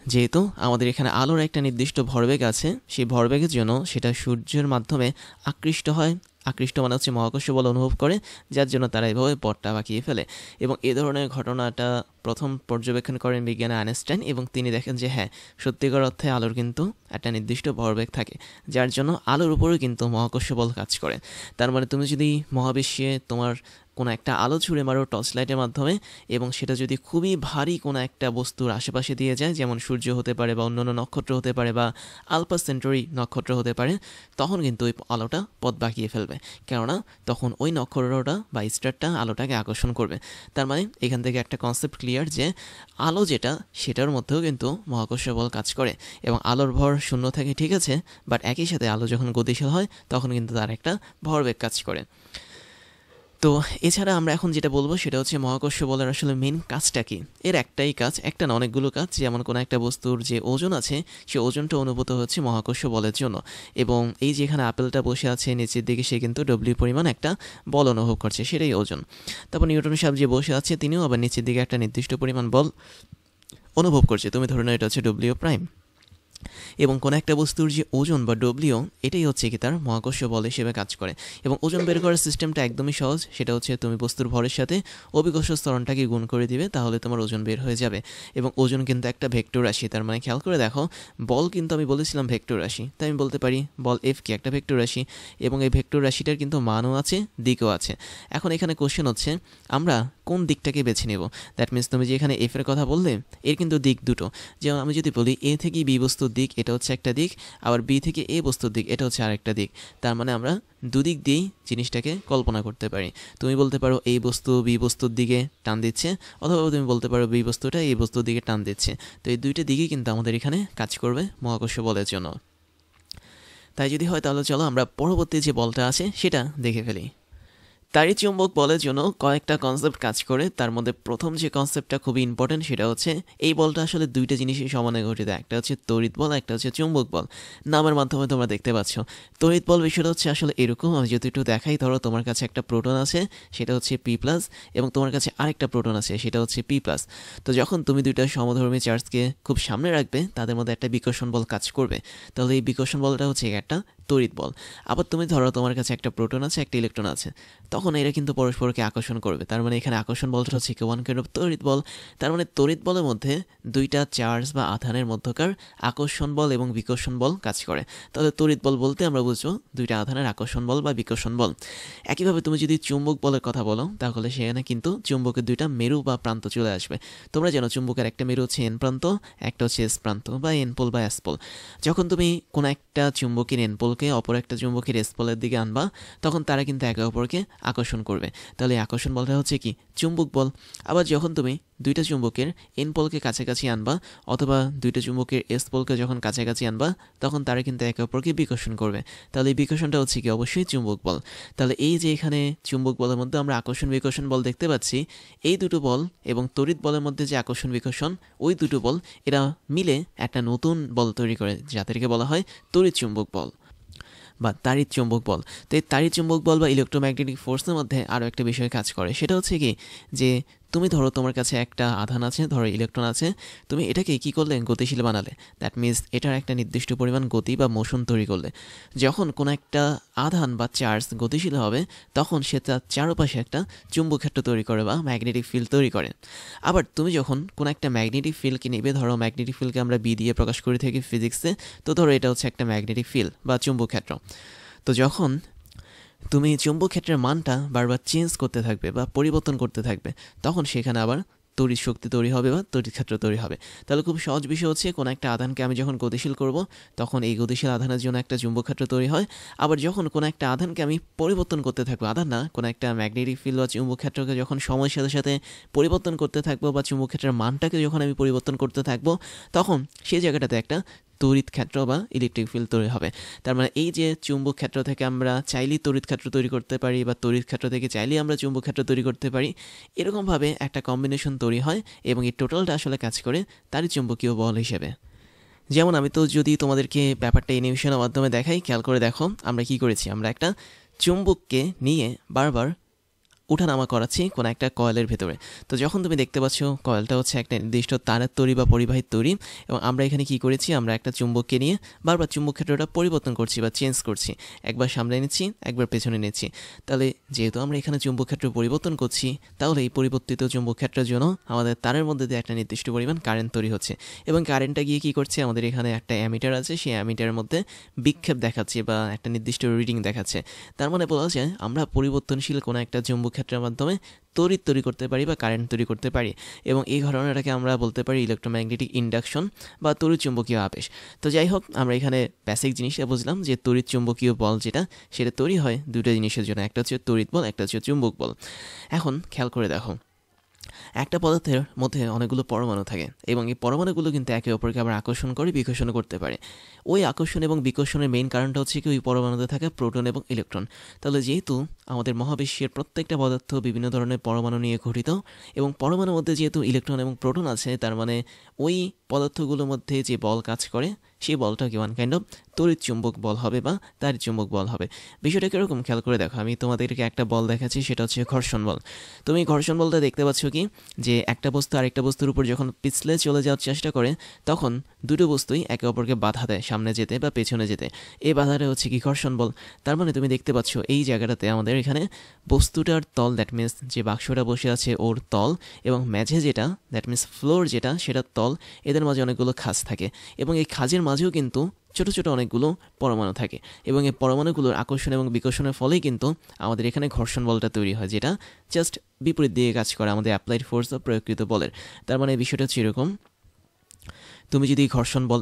যেহেতু আমাদের এখানে আলোর একটা নির্দিষ্ট ভরবেগ আছে, সেই ভরবেগের জন্য সেটা সূর্যের মাধ্যমে আকৃষ্ট হয়। আকৃষ্ট মানে হচ্ছে মহাকর্ষ বল অনুভব করে, যার জন্য তারা এভাবে পথটা বাঁকিয়ে ফেলে। এবং এ ধরনের ঘটনাটা প্রথম পর্যবেক্ষণ করেন বিজ্ঞানী আইনস্টাইন, এবং তিনি দেখেন যে হ্যাঁ, সত্যিকার অর্থে আলোর কিন্তু একটা নির্দিষ্ট ভরবেগ থাকে, যার জন্য আলোর উপরেও কিন্তু মহাকর্ষ বল কাজ করে। তার মানে তুমি যদি মহাবিশ্বে তোমার কোনো একটা আলো ছুঁড়ে মারো টর্চ লাইটের মাধ্যমে, এবং সেটা যদি খুবই ভারী কোনো একটা বস্তুর আশেপাশে দিয়ে যায়, যেমন সূর্য হতে পারে বা অন্যান্য নক্ষত্র হতে পারে বা আলফা সেন্টারি নক্ষত্র হতে পারে, তখন কিন্তু ওই আলোটা পথ বাঁকিয়ে ফেলবে, কেননা তখন ওই নক্ষত্রটা বা স্টারটা আলোটাকে আকর্ষণ করবে। তার মানে এখান থেকে একটা কনসেপ্ট ক্লিয়ার যে আলো যেটা সেটার মধ্যেও কিন্তু মহাকর্ষ বল কাজ করে, এবং আলোর ভর শূন্য থাকে ঠিক আছে, বাট একই সাথে আলো যখন গতিশীল হয় তখন কিন্তু তার একটা ভরবেগ কাজ করে। তো এছাড়া আমরা এখন যেটা বলবো সেটা হচ্ছে মহাকর্ষ বলের আসলে মেন কাজটা কি। এর একটাই কাজ, একটা না অনেকগুলো কাজ। যেমন কোনো একটা বস্তুর যে ওজন আছে সে ওজনটা অনুভূত হচ্ছে মহাকর্ষ বলের জন্য, এবং এই যে এখানে আপেলটা বসে আছে নিচের দিকে সে কিন্তু ডব্লিউ পরিমাণ একটা বল অনুভব করছে, সেটাই ওজন। তারপর নিউটন সাহেব যে বসে আছে তিনিও আবার নিচের দিকে একটা নির্দিষ্ট পরিমাণ বল অনুভব করছে, তুমি ধরে নাও এটা হচ্ছে ডব্লিউ প্রাইম। এবং কোনো একটা বস্তুর যে ওজন বা ডব্লিউ, এটাই হচ্ছে কি তার মহাকর্ষ বল হিসেবে কাজ করে। এবং ওজন বের করার সিস্টেমটা একদমই সহজ, সেটা হচ্ছে তুমি বস্তুর ভরের সাথে অভিকর্ষ ত্বরণটাকে গুণ করে দিবে, তাহলে তোমার ওজন বের হয়ে যাবে। এবং ওজন কিন্তু একটা ভেক্টর রাশি, তার মানে খেয়াল করে দেখো বল কিন্তু আমি বলেছিলাম ভেক্টর রাশি, তাই আমি বলতে পারি বল এফ কি একটা ভেক্টর রাশি, এবং এই ভেক্টর রাশিটার কিন্তু মানও আছে দিকও আছে। এখন এখানে কোশ্চেন হচ্ছে আমরা কোন দিকটাকে বেছে নেব। দ্যাট মিনস তুমি যে এখানে এফ এর কথা বললে এর কিন্তু দিক দুটো, যেমন আমি যদি বলি এ থেকে বি বস্তুর দিক এটা হচ্ছে একটা দিক, আবার বি থেকে এ বস্তুর দিক এটা হচ্ছে আরেকটা দিক। তার মানে আমরা দুদিক দিয়েই জিনিসটাকে কল্পনা করতে পারি। তুমি বলতে পারো এই বস্তু বি বস্তুর দিকে টান দিচ্ছে, অথবা তুমি বলতে পারো বি বস্তুটা এই বস্তুর দিকে টান দিচ্ছে। তো এই দুইটা দিকেই কিন্তু আমাদের এখানে কাজ করবে মহাকর্ষ বলের জন্য। তাই যদি হয় তাহলে চলো আমরা পরবর্তী যে বলটা আছে সেটা দেখে ফেলি। তারই চুম্বক বলের জন্য কয়েকটা কনসেপ্ট কাজ করে, তার মধ্যে প্রথম যে কনসেপ্টটা খুবই ইম্পর্টেন্ট সেটা হচ্ছে এই বলটা আসলে দুইটা জিনিসই সমানে গঠিত, একটা হচ্ছে তড়িৎ বল, একটা হচ্ছে চুম্বক বল। নামের মাধ্যমে তোমরা দেখতে পাচ্ছ তড়িৎ বল বিষয়টা হচ্ছে আসলে এরকম, আমি যদি একটু দেখাই, ধরো তোমার কাছে একটা প্রোটন আছে সেটা হচ্ছে পি প্লাস, এবং তোমার কাছে আরেকটা প্রোটন আছে সেটা হচ্ছে পি প্লাস। তো যখন তুমি দুইটা সমধর্মী চার্জকে খুব সামনে রাখবে তাদের মধ্যে একটা বিকর্ষণ বল কাজ করবে, তাহলে এই বিকর্ষণ বলটা হচ্ছে একটা তড়িৎ বল। আবার তুমি ধরো তোমার কাছে একটা প্রোটন আছে একটা ইলেকট্রন আছে, তখন এরা কিন্তু পরস্পরকে আকর্ষণ করবে, তার মানে এখানে আকর্ষণ বলটা হচ্ছে ওয়ান কাইন্ড অফ তড়িৎ বল। তার মানে তড়িৎ বলের মধ্যে দুইটা চার্জ বা আধানের মধ্যকার আকর্ষণ বল এবং বিকর্ষণ বল কাজ করে। তাহলে তড়িৎ বল বলতে আমরা বুঝবো দুইটা আধানের আকর্ষণ বল বা বিকর্ষণ বল। একইভাবে তুমি যদি চুম্বক বলের কথা বলো তাহলে সেখানে কিন্তু চুম্বকের দুইটা মেরু বা প্রান্ত চলে আসবে। তোমরা জানো চুম্বকের একটা মেরু হচ্ছে এন প্রান্ত, একটা হচ্ছে এস প্রান্ত বা এন পোল বা এস পোল। যখন তুমি কোনো একটা চুম্বকের এন পোলকে অপর একটা চুম্বকের এস পোলের দিকে আনবা তখন তারা কিন্তু একে অপরকে আকর্ষণ করবে, তাহলে আকর্ষণ বলটা হচ্ছে কি চুম্বক বল। আবার যখন তুমি দুইটা চুম্বকের এন পোলকে কাছাকাছি আনবা অথবা দুইটা চুম্বকের এস পোলকে যখন কাছাকাছি আনবা তখন তারা কিন্তু একে অপরকে বিকর্ষণ করবে, তাহলে এই বিকর্ষণটা হচ্ছে কি অবশ্যই চুম্বক বল। তাহলে এই যে এখানে চুম্বক বলের মধ্যে আমরা আকর্ষণ বিকর্ষণ বল দেখতে পাচ্ছি, এই দুটো বল এবং তড়িৎ বলের মধ্যে যে আকর্ষণ বিকর্ষণ ওই দুটো বল এরা মিলে একটা নতুন বল তৈরি করে, যাদেরকে বলা হয় তড়িৎ চুম্বক বল বা তাড়িৎ চুম্বক বল। তো এই তাড়িৎ চুম্বক বল বা ইলেকট্রোম্যাগনেটিক ফোর্সের মধ্যে আরও একটা বিষয় কাজ করে, সেটা হচ্ছে কি যে তুমি ধরো তোমার কাছে একটা আধান আছে, ধরো ইলেকট্রন আছে, তুমি এটাকে কী করলে গতিশীল বানালে, দ্যাট মিনস এটার একটা নির্দিষ্ট পরিমাণ গতি বা মোশন তৈরি করলে। যখন কোনো একটা আধান বা চার্জ গতিশীল হবে তখন সে তার চারপাশে একটা চুম্বক ক্ষেত্র তৈরি করে বা ম্যাগনেটিক ফিল্ড তৈরি করে। আবার তুমি যখন কোনো একটা ম্যাগনেটিক ফিল্ডকে নেবে, ধরো ম্যাগনেটিক ফিল্ডকে আমরা বি দিয়ে প্রকাশ করে থাকি ফিজিক্সে, তো ধরো এটা হচ্ছে একটা ম্যাগনেটিক ফিল্ড বা চুম্বক ক্ষেত্র। তো যখন তুমি চুম্বক ক্ষেত্রের মানটা বারবার চেঞ্জ করতে থাকবে বা পরিবর্তন করতে থাকবে তখন সেখানে আবার তড়িৎ শক্তি তৈরি হবে বা তড়িৎ ক্ষেত্র তৈরি হবে। তাহলে খুব সহজ বিষয় হচ্ছে কোনো একটা আধানকে আমি যখন গতিশীল করব তখন এই গতিশীল আধানের জন্য একটা চুম্বক ক্ষেত্র তৈরি হয়। আবার যখন কোনো একটা আধানকে আমি পরিবর্তন করতে থাকবো, আধান না কোনো একটা ম্যাগনেটিক ফিল্ড বা চুম্বক ক্ষেত্রকে যখন সময়ের সাথে সাথে পরিবর্তন করতে থাকবো বা চুম্বক ক্ষেত্রের মানটাকে যখন আমি পরিবর্তন করতে থাকবো তখন সেই জায়গাটাতে একটা তড়িৎ ক্ষেত্র বা ইলেকট্রিক ফিল্ড তৈরি হবে। তার মানে এই যে চুম্বক ক্ষেত্র থেকে আমরা চাইলেই তড়িৎ ক্ষেত্র তৈরি করতে পারি বা তড়িৎ ক্ষেত্র থেকে চাইলেই আমরা চুম্বক ক্ষেত্র তৈরি করতে পারি, এরকমভাবে একটা কম্বিনেশন তৈরি হয় এবং এই টোটালটা আসলে কাজ করে তারই চুম্বকীয় বল হিসেবে। যেমন আমি তো যদি তোমাদেরকে ব্যাপারটা অ্যানিমেশনের মাধ্যমে দেখাই, খেয়াল করে দেখো আমরা কি করেছি, আমরা একটা চুম্বককে নিয়ে বারবার উঠানামা করাচ্ছি কোনো একটা কয়েলের ভেতরে। তো যখন তুমি দেখতে পাচ্ছ কয়েলটা হচ্ছে একটা নির্দিষ্ট তারের তৈরি বা পরিবাহীর তৈরি, এবং আমরা এখানে কি করেছি, আমরা একটা চুম্বককে নিয়ে বারবার চুম্বক ক্ষেত্রটা পরিবর্তন করছি বা চেঞ্জ করছি, একবার সামনে নিচ্ছি একবার পেছনে নিচ্ছি। তাহলে যেহেতু আমরা এখানে চুম্বক ক্ষেত্র পরিবর্তন করছি, তাহলে এই পরিবর্তিত চুম্বক ক্ষেত্রের জন্য আমাদের তারের মধ্যে দিয়ে একটা নির্দিষ্ট পরিমাণ কারেন্ট তৈরি হচ্ছে, এবং কারেন্টটা গিয়ে কী করছে, আমাদের এখানে একটা অ্যামিটার আছে, সেই অ্যামিটারের মধ্যে বিক্ষেপ দেখাচ্ছে বা একটা নির্দিষ্ট রিডিং দেখাচ্ছে। তার মানে বলা যায় আমরা পরিবর্তনশীল কোনো একটা চুম্বক ক্ষেত্রের মাধ্যমে তড়িৎ তৈরি করতে পারি বা কারেন্ট তৈরি করতে পারি, এবং এই ঘটনাটাকে আমরা বলতে পারি ইলেকট্রোম্যাগনেটিক ইন্ডাকশন বা তড়িৎ চুম্বকীয় আবেশ। তো যাই হোক, আমরা এখানে বেসিক জিনিসটা বুঝলাম যে তড়িৎ চুম্বকীয় বল যেটা, সেটা তৈরি হয় দুটো জিনিসের জন্য, একটা হচ্ছে তড়িৎ বল, একটা হচ্ছে চুম্বক বল। এখন খেয়াল করে দেখো, একটা পদার্থের মধ্যে অনেকগুলো পরমাণু থাকে এবং এই পরমাণুগুলো কিন্তু একে অপরকে আবার আকর্ষণ করে বিকর্ষণ করতে পারে। ওই আকর্ষণ এবং বিকর্ষণের মেইন কারণটা হচ্ছে কি ওই পরমাণুতে থাকা প্রোটন এবং ইলেকট্রন। তাহলে যেহেতু আমাদের মহাবিশ্বের প্রত্যেকটা পদার্থ বিভিন্ন ধরনের পরমাণু নিয়ে গঠিত এবং পরমাণুর মধ্যে যেহেতু ইলেকট্রন এবং প্রোটন আছে, তার মানে ওই পদার্থগুলোর মধ্যে যে বল কাজ করে সেই বলটাকে ওয়ান কাইন্ড অফ তড়িৎ চুম্বক বল হবে বা তাড়িৎ চুম্বক বল হবে। বিষয়টা কীরকম খেয়াল করে দেখো, আমি তোমাদেরকে একটা বল দেখাচ্ছি, সেটা হচ্ছে ঘর্ষণ বল। তুমি ঘর্ষণ বলটা দেখতে পাচ্ছ কি, যে একটা বস্তু আরেকটা বস্তুর উপর যখন পিছলে চলে যাওয়ার চেষ্টা করে, তখন দুটো বস্তুই একে অপরকে বাধা দেয় সামনে যেতে বা পেছনে যেতে। এই বাধাটা হচ্ছে কি ঘর্ষণ বল। তার মানে তুমি দেখতে পাচ্ছ এই জায়গাটাতে আমাদের এখানে বস্তুটার তল, দ্যাট মিনস যে বাক্সটা বসে আছে ওর তল, এবং মেঝে যেটা, দ্যাট মিনস ফ্লোর যেটা, সেটার তল, এদের মাঝে অনেকগুলো খাঁজ থাকে এবং এই খাঁজের মাঝেও কিন্তু ছোট ছোট অনেকগুলো পরমাণু থাকে এবং এই পরমাণুগুলোর আকর্ষণ এবং বিকর্ষণের ফলেই কিন্তু আমাদের এখানে ঘর্ষণ বলটা তৈরি হয়, যেটা জাস্ট বিপরীত দিকে কাজ করে আমাদের অ্যাপ্লাইড ফোর্স বা প্রয়োগকৃত বলের। তার মানে বিষয়টা হচ্ছে এরকম, তুমি যদি ঘর্ষণ বল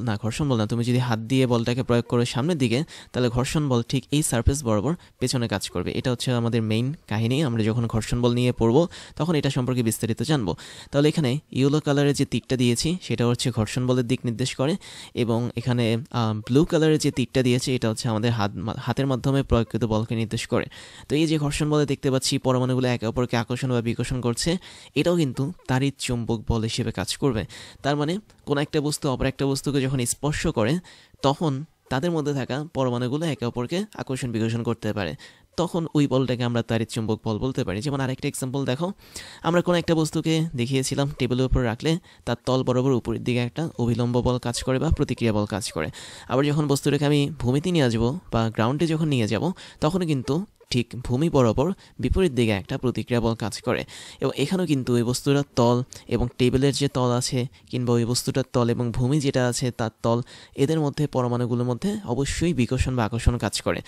না, তুমি যদি হাত দিয়ে বলটাকে প্রয়োগ করো সামনের দিকে, তাহলে ঘর্ষণ বল ঠিক এই সারফেস বরাবর পেছনে কাজ করবে। এটা হচ্ছে আমাদের মেইন কাহিনী। আমরা যখন ঘর্ষণ বল নিয়ে পড়বো তখন এটা সম্পর্কে বিস্তারিত জানবো। তাহলে এখানে ইয়েলো কালারের যে তীরটা দিয়েছি সেটা হচ্ছে ঘর্ষণ বলের দিক নির্দেশ করে, এবং এখানে ব্লু কালারের যে তীরটা দিয়েছি এটা হচ্ছে আমাদের হাতের মাধ্যমে প্রয়োগকৃত বলকে নির্দেশ করে। তো এই যে ঘর্ষণ বলে দেখতে পাচ্ছি পরমাণুগুলো একে অপরকে আকর্ষণ বা বিকর্ষণ করছে, এটাও কিন্তু তাড়িৎ চুম্বক বল হিসেবে কাজ করবে। তার মানে কোনো একটা বস্তু অপর একটা বস্তুকে যখন স্পর্শ করে, তখন তাদের মধ্যে থাকা পরমাণুগুলো একে অপরকে আকর্ষণ বিকর্ষণ করতে পারে, তখন ওই বলটাকে আমরা তাড়িৎ চুম্বক বল বলতে পারি। যেমন আরেকটা এক্সাম্পল দেখো, আমরা কোনো একটা বস্তুকে দেখিয়েছিলাম টেবিলের উপর রাখলে তার তল বরাবর উপরের দিকে একটা অভিলম্ব বল কাজ করে বা প্রতিক্রিয়া বল কাজ করে। আবার যখন বস্তুটাকে আমি ভূমিতে নিয়ে আসবো বা গ্রাউন্ডে যখন নিয়ে যাব, তখন কিন্তু ঠিক ভূমি বরাবর বিপরীত দিকে একটা প্রতিক্রিয়া বল কাজ করে। এবং এখানেও কিন্তু ওই বস্তুটার তল এবং টেবিলের যে তল আছে, কিংবা ওই বস্তুটার তল এবং ভূমি যেটা আছে তার তল, এদের মধ্যে পরমাণুগুলোর মধ্যে অবশ্যই বিকর্ষণ বা আকর্ষণ কাজ করে।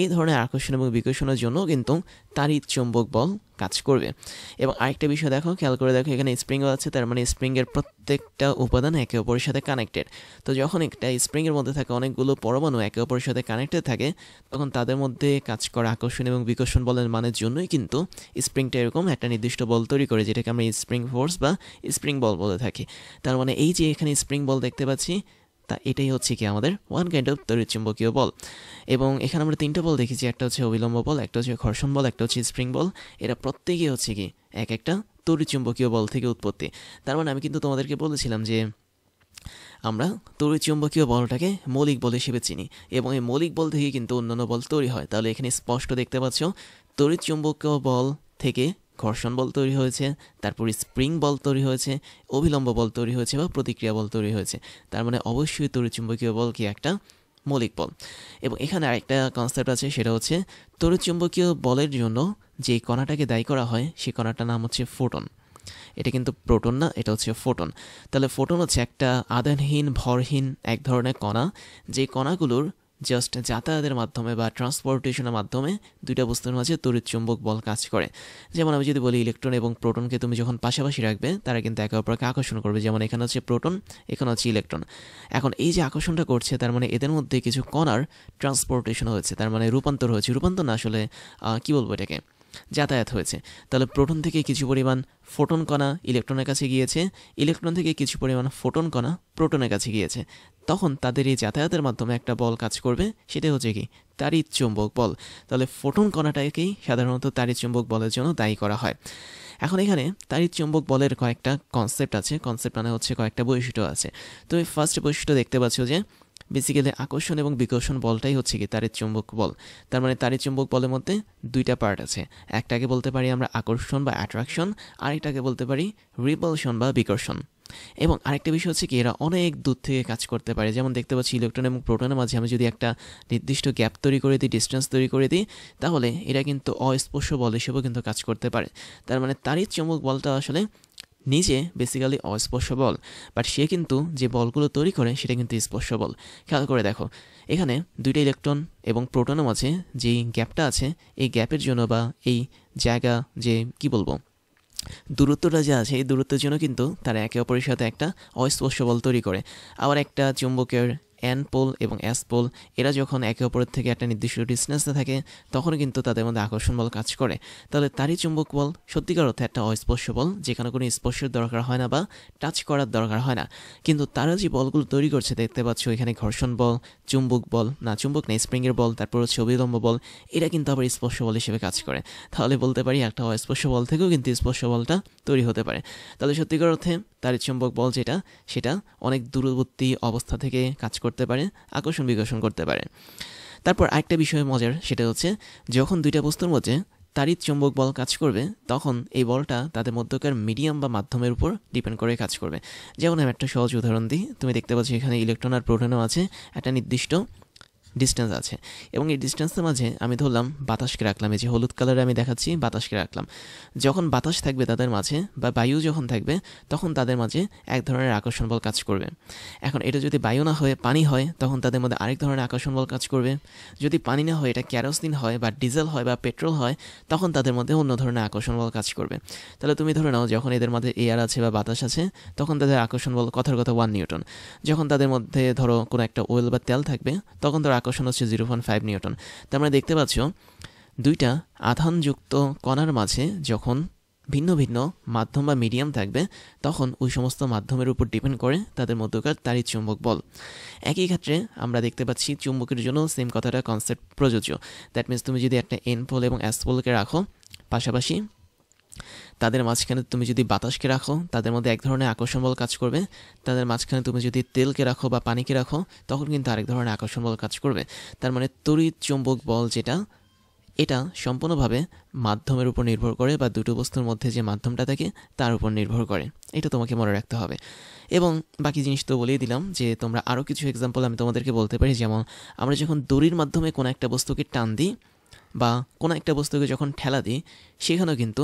এই ধরনের আকর্ষণ এবং বিকর্ষণের জন্য কিন্তু তাড়িৎ চুম্বক বল কাজ করবে। এবং আরেকটা বিষয় দেখো, খেয়াল করে দেখো, এখানে স্প্রিংও আছে, তার মানে স্প্রিংয়ের প্রত্যেকটা উপাদান একে অপরের সাথে কানেক্টেড। তো যখন একটা স্প্রিংয়ের মধ্যে থাকে অনেকগুলো পরমাণু একে অপরের সাথে কানেক্টেড থাকে, তখন তাদের মধ্যে কাজ করা আকর্ষণ এবং বিকর্ষণ বলের মানের জন্যই কিন্তু স্প্রিংটা এরকম একটা নির্দিষ্ট বল তৈরি করে, যেটাকে আমরা স্প্রিং ফোর্স বা স্প্রিং বল বলে থাকি। তার মানে এই যে এখানে স্প্রিং বল দেখতে পাচ্ছি, তা এটাই হচ্ছে কি আমাদের ওয়ান কাইন্ড অফ তড়িৎচুম্বকীয় বল। এবং এখানে আমরা তিনটা বল দেখেছি, একটা হচ্ছে অবিলম্ব বল, একটা হচ্ছে ঘর্ষণ বল, একটা হচ্ছে স্প্রিং বল। এরা প্রত্যেকেই হচ্ছে কি এক একটা তড়িৎচুম্বকীয় বল থেকে উৎপত্তি। তার মানে আমি কিন্তু তোমাদেরকে বলেছিলাম যে আমরা তড়িৎচুম্বকীয় বলটাকে মৌলিক বল হিসেবে চিনি, এবং এই মৌলিক বল থেকে কিন্তু অন্যান্য বল তৈরি হয়। তাহলে এখানে স্পষ্ট দেখতে পাচ্ছ তড়িৎচুম্বকীয় বল থেকে ঘর্ষণ বল তৈরি হয়েছে, তারপর স্প্রিং বল তৈরি হয়েছে, অভিলম্ব বল তৈরি হয়েছে বা প্রতিক্রিয়া বল তৈরি হয়েছে। তার মানে অবশ্যই তড়িৎচুম্বকীয় বল কি একটা মৌলিক বল। এবং এখানে আরেকটা কনসেপ্ট আছে, সেটা হচ্ছে তড়িৎচুম্বকীয় বলের জন্য যে কণাটাকে দায়ী করা হয় সেই কণাটার নাম হচ্ছে ফোটন। এটা কিন্তু প্রোটন না, এটা হচ্ছে ফোটন। তাহলে ফোটন হচ্ছে একটা আধানহীন ভরহীন এক ধরনের কণা, যে কণাগুলোর জাস্ট যাতায়াতের মাধ্যমে বা ট্রান্সপোর্টেশনের মাধ্যমে দুইটা বস্তুর মাঝে তড়িৎচুম্বক বল কাজ করে। যেমন আমি যদি বলি ইলেকট্রন এবং প্রোটনকে তুমি যখন পাশাপাশি রাখবে, তারা কিন্তু একে অপরকে আকর্ষণ করবে। যেমন এখানে হচ্ছে প্রোটন, এখানে হচ্ছে ইলেকট্রন। এখন এই যে আকর্ষণটা করছে, তার মানে এদের মধ্যে কিছু কণার ট্রান্সপোর্টেশন হয়েছে, তার মানে রূপান্তর হয়েছে। রূপান্তর না, আসলে কি বলবো এটাকে, যাতায়াত হয়েছে। তাহলে প্রোটন থেকে কিছু পরিমাণ ফোটন কণা ইলেকট্রনের কাছে গিয়েছে, ইলেকট্রন থেকে কিছু পরিমাণ ফোটন কণা প্রোটনের কাছে গিয়েছে। তখন তাদের এই যাতায়াতের মাধ্যমে একটা বল কাজ করবে, সেটা হচ্ছে কি তাড়িৎ চুম্বক বল। তাহলে ফোটন কণাটাকেই সাধারণত তাড়িৎ চুম্বক বলের জন্য দায়ী করা হয়। এখন এখানে তাড়িৎ চুম্বক বলের কয়েকটা কনসেপ্ট আছে, কনসেপ্ট মানে হচ্ছে কয়েকটা বৈশিষ্ট্য আছে। তো এই ফার্স্ট বৈশিষ্ট্য দেখতে পাচ্ছ যে বেসিক্যালি আকর্ষণ এবং বিকর্ষণ বলটাই হচ্ছে কি তাড়িৎ চুম্বক বল। তার মানে তাড়িৎ চুম্বক বলের মধ্যে দুইটা পার্ট আছে, একটাকে বলতে পারি আমরা আকর্ষণ বা অ্যাট্রাকশন, আরেকটাকে বলতে পারি রিপালশন বা বিকর্ষণ। এবং আরেকটা বিষয় হচ্ছে কি এরা অনেক দূর থেকে কাজ করতে পারে। যেমন দেখতে পাচ্ছি ইলেকট্রন এবং প্রোটনের মাঝে আমি যদি একটা নির্দিষ্ট গ্যাপ তৈরি করে দিই, ডিস্টেন্স তৈরি করে দিই, তাহলে এরা কিন্তু অস্পর্শ বল হিসেবেও কিন্তু কাজ করতে পারে। তার মানে তাড়িৎ চুম্বক বলটা আসলে নিজে বেসিক্যালি অস্পর্শ বল, বাট সে কিন্তু যে বলগুলো তৈরি করে সেটা কিন্তু স্পর্শ বল। খেয়াল করে দেখো, এখানে দুইটা ইলেকট্রন এবং প্রোটনের মাঝে যেই গ্যাপটা আছে, এই গ্যাপের জন্য বা এই জায়গা যে কি বলবো দূরত্বটা যে আছে এই দূরত্বের জন্য কিন্তু তারা একে অপরের সাথে একটা অস্পর্শ বল তৈরি করে। আবার একটা চুম্বকের এন পোল এবং এস পোল এরা যখন একে অপরের থেকে একটা নির্দিষ্ট ডিস্টেন্সে থাকে তখন কিন্তু তাদের মধ্যে আকর্ষণ বল কাজ করে। তাহলে তারই চুম্বক বল সত্যিকার অর্থে একটা অস্পর্শ বল, যেখানে কোনো স্পর্শের দরকার হয় না বা টাচ করার দরকার হয় না। কিন্তু তারা যে বলগুলো তৈরি করছে দেখতে পাচ্ছ এখানে ঘর্ষণ বল, চুম্বক বল, না চুম্বক নেই স্প্রিংয়ের বল, তারপর হচ্ছে অবিলম্ব বল, এরা কিন্তু আবার স্পর্শ বল হিসেবে কাজ করে। তাহলে বলতে পারি একটা অস্পর্শ বল থেকেও কিন্তু স্পর্শ বলটা তৈরি হতে পারে। তাহলে সত্যিকার অর্থে তারের চুম্বক বল যেটা সেটা অনেক দূরবর্তী অবস্থা থেকে কাজ করতে পারে, আকর্ষণ বিকর্ষণ করতে পারে। তারপর আরেকটা বিষয় মজার, সেটা হচ্ছে যখন দুইটা বস্তুর মধ্যে তাড়িৎ চুম্বক বল কাজ করবে তখন এই বলটা তাদের মধ্যকার মিডিয়াম বা মাধ্যমের উপর ডিপেন্ড করে কাজ করবে। যেমন আমি একটা সহজ উদাহরণ দিই, তুমি দেখতে পাচ্ছ এখানে ইলেকট্রন আর প্রোটনও আছে, একটা নির্দিষ্ট ডিস্টেন্স আছে এবং এই ডিস্টেন্সের মাঝে আমি ধরলাম বাতাসকে রাখলাম, এই যে হলুদ কালারে আমি দেখাচ্ছি বাতাসকে রাখলাম। যখন বাতাস থাকবে তাদের মাঝে বা বায়ু যখন থাকবে তখন তাদের মাঝে এক ধরনের আকর্ষণ বল কাজ করবে। এখন এটা যদি বায়ু না হয়ে পানি হয় তখন তাদের মধ্যে আরেক ধরনের আকর্ষণ বল কাজ করবে। যদি পানি না হয় এটা ক্যারোসিন হয় বা ডিজেল হয় বা পেট্রোল হয় তখন তাদের মধ্যে অন্য ধরনের আকর্ষণ বল কাজ করবে। তাহলে তুমি ধরে নাও যখন এদের মধ্যে এয়ার আছে বা বাতাস আছে তখন তাদের আকর্ষণ বল কথার কথা 1 নিউটন। যখন তাদের মধ্যে ধরো কোনো একটা ওয়েল বা তেল থাকবে তখন তার আকর্ষণ হচ্ছে 0.5 নিউটন। তার মানে দেখতে পাচ্ছ দুইটা আধানযুক্ত কণার মাঝে যখন ভিন্ন ভিন্ন মাধ্যম বা মিডিয়াম থাকবে তখন ওই সমস্ত মাধ্যমের উপর ডিপেন্ড করে তাদের মধ্যকার তাড়িৎ চুম্বক বল। একই ক্ষেত্রে আমরা দেখতে পাচ্ছি চুম্বকের জন্য সেম কথাটা কনসেপ্ট প্রযোজ্য। দ্যাট মিনস তুমি যদি একটা এন পোল এবং এস পোলকে রাখো পাশাপাশি, তাদের মাঝখানে তুমি যদি বাতাসকে রাখো তাদের মধ্যে এক ধরনের আকর্ষণ বল কাজ করবে। তাদের মাঝখানে তুমি যদি তেলকে রাখো বা পানিকে রাখো তখন কিন্তু আরেক ধরনের আকর্ষণ বল কাজ করবে। তার মানে তড়িৎ চুম্বক বল যেটা এটা সম্পূর্ণভাবে মাধ্যমের উপর নির্ভর করে বা দুটো বস্তুর মধ্যে যে মাধ্যমটা থাকে তার উপর নির্ভর করে। এটা তোমাকে মনে রাখতে হবে। এবং বাকি জিনিস তো বলেই দিলাম যে তোমরা আরও কিছু এক্সাম্পল আমি তোমাদেরকে বলতে পারি। যেমন আমরা যখন দড়ির মাধ্যমে কোনো একটা বস্তুকে টান দিই বা কোনো একটা বস্তুকে যখন ঠেলা দিই সেখানেও কিন্তু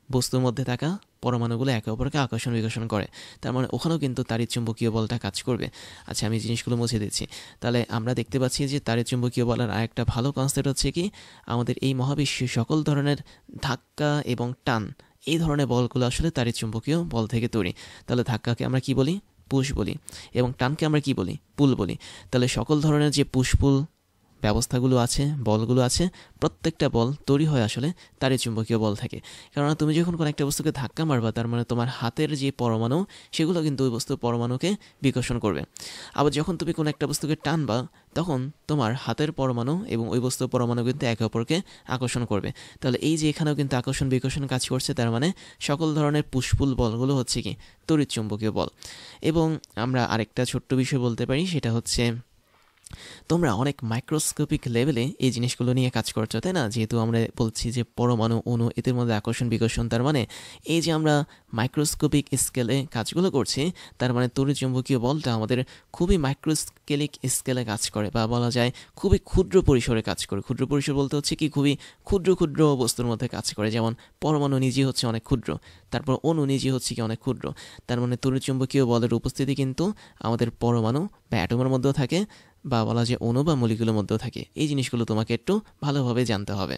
বস্তুর মধ্যে থাকা পরমাণুগুলো একে অপরকে আকর্ষণ বিকর্ষণ করে। তার মানে ওখানেও কিন্তু তাড়িৎ চুম্বকীয় বলটা কাজ করবে। আচ্ছা আমি জিনিসগুলো মুছে দিচ্ছি। তাহলে আমরা দেখতে পাচ্ছি যে তাড়িৎ চুম্বকীয় বলের আরেকটা ভালো কনসেপ্ট হচ্ছে কি, আমাদের এই মহাবিশ্বে সকল ধরনের ধাক্কা এবং টান এই ধরনের বলগুলো আসলে তাড়িৎ চুম্বকীয় বল থেকে তৈরি। তাহলে ধাক্কাকে আমরা কি বলি? পুশ বলি। এবং টানকে আমরা কি বলি? পুল বলি। তাহলে সকল ধরনের যে পুশ পুল ব্যবস্থাগুলো আছে, বলগুলো আছে, প্রত্যেকটা বল তৈরি হয় আসলে তাড়িৎ চুম্বকীয় বল থেকে। কেননা তুমি যখন কোনো একটা বস্তুকে ধাক্কা মারবা তার মানে তোমার হাতের যে পরমাণু সেগুলো কিন্তু ওই বস্তুর পরমাণুকে বিকর্ষণ করবে। আবার যখন তুমি কোনো একটা বস্তুকে টানবা তখন তোমার হাতের পরমাণু এবং ওই বস্তুর পরমাণু কিন্তু একে অপরকে আকর্ষণ করবে। তাহলে এই যে এখানেও কিন্তু আকর্ষণ বিকর্ষণ কাজ করছে, তার মানে সকল ধরনের পুশপুল বলগুলো হচ্ছে কি তড়িৎ চুম্বকীয় বল। এবং আমরা আরেকটা ছোট্ট বিষয় বলতে পারি, সেটা হচ্ছে তোমরা অনেক মাইক্রোস্কোপিক লেভেলে এই জিনিসগুলো নিয়ে কাজ করছো, তাই না? যেহেতু আমরা বলছি যে পরমাণু অণু এদের মধ্যে আকর্ষণ বিকর্ষণ, তার মানে এই যে আমরা মাইক্রোস্কোপিক স্কেলে কাজগুলো করছি তার মানে তড়িৎ চুম্বকীয় বলটা আমাদের খুবই মাইক্রোস্কেলিক স্কেলে কাজ করে বা বলা যায় খুবই ক্ষুদ্র পরিসরে কাজ করে। ক্ষুদ্র পরিসর বলতে হচ্ছে কি খুবই ক্ষুদ্র ক্ষুদ্র বস্তুর মধ্যে কাজ করে। যেমন পরমাণু নিজে হচ্ছে অনেক ক্ষুদ্র, তারপর অণু নিজে হচ্ছে কি অনেক ক্ষুদ্র। তার মানে তড়িৎ চুম্বকীয় বলের উপস্থিতি কিন্তু আমাদের পরমাণু বা অ্যাটমের মধ্যেও থাকে বা বলা যায় অণু বা মলিকুলের মধ্যেও থাকে। এই জিনিসগুলো তোমাকে একটু ভালোভাবে জানতে হবে।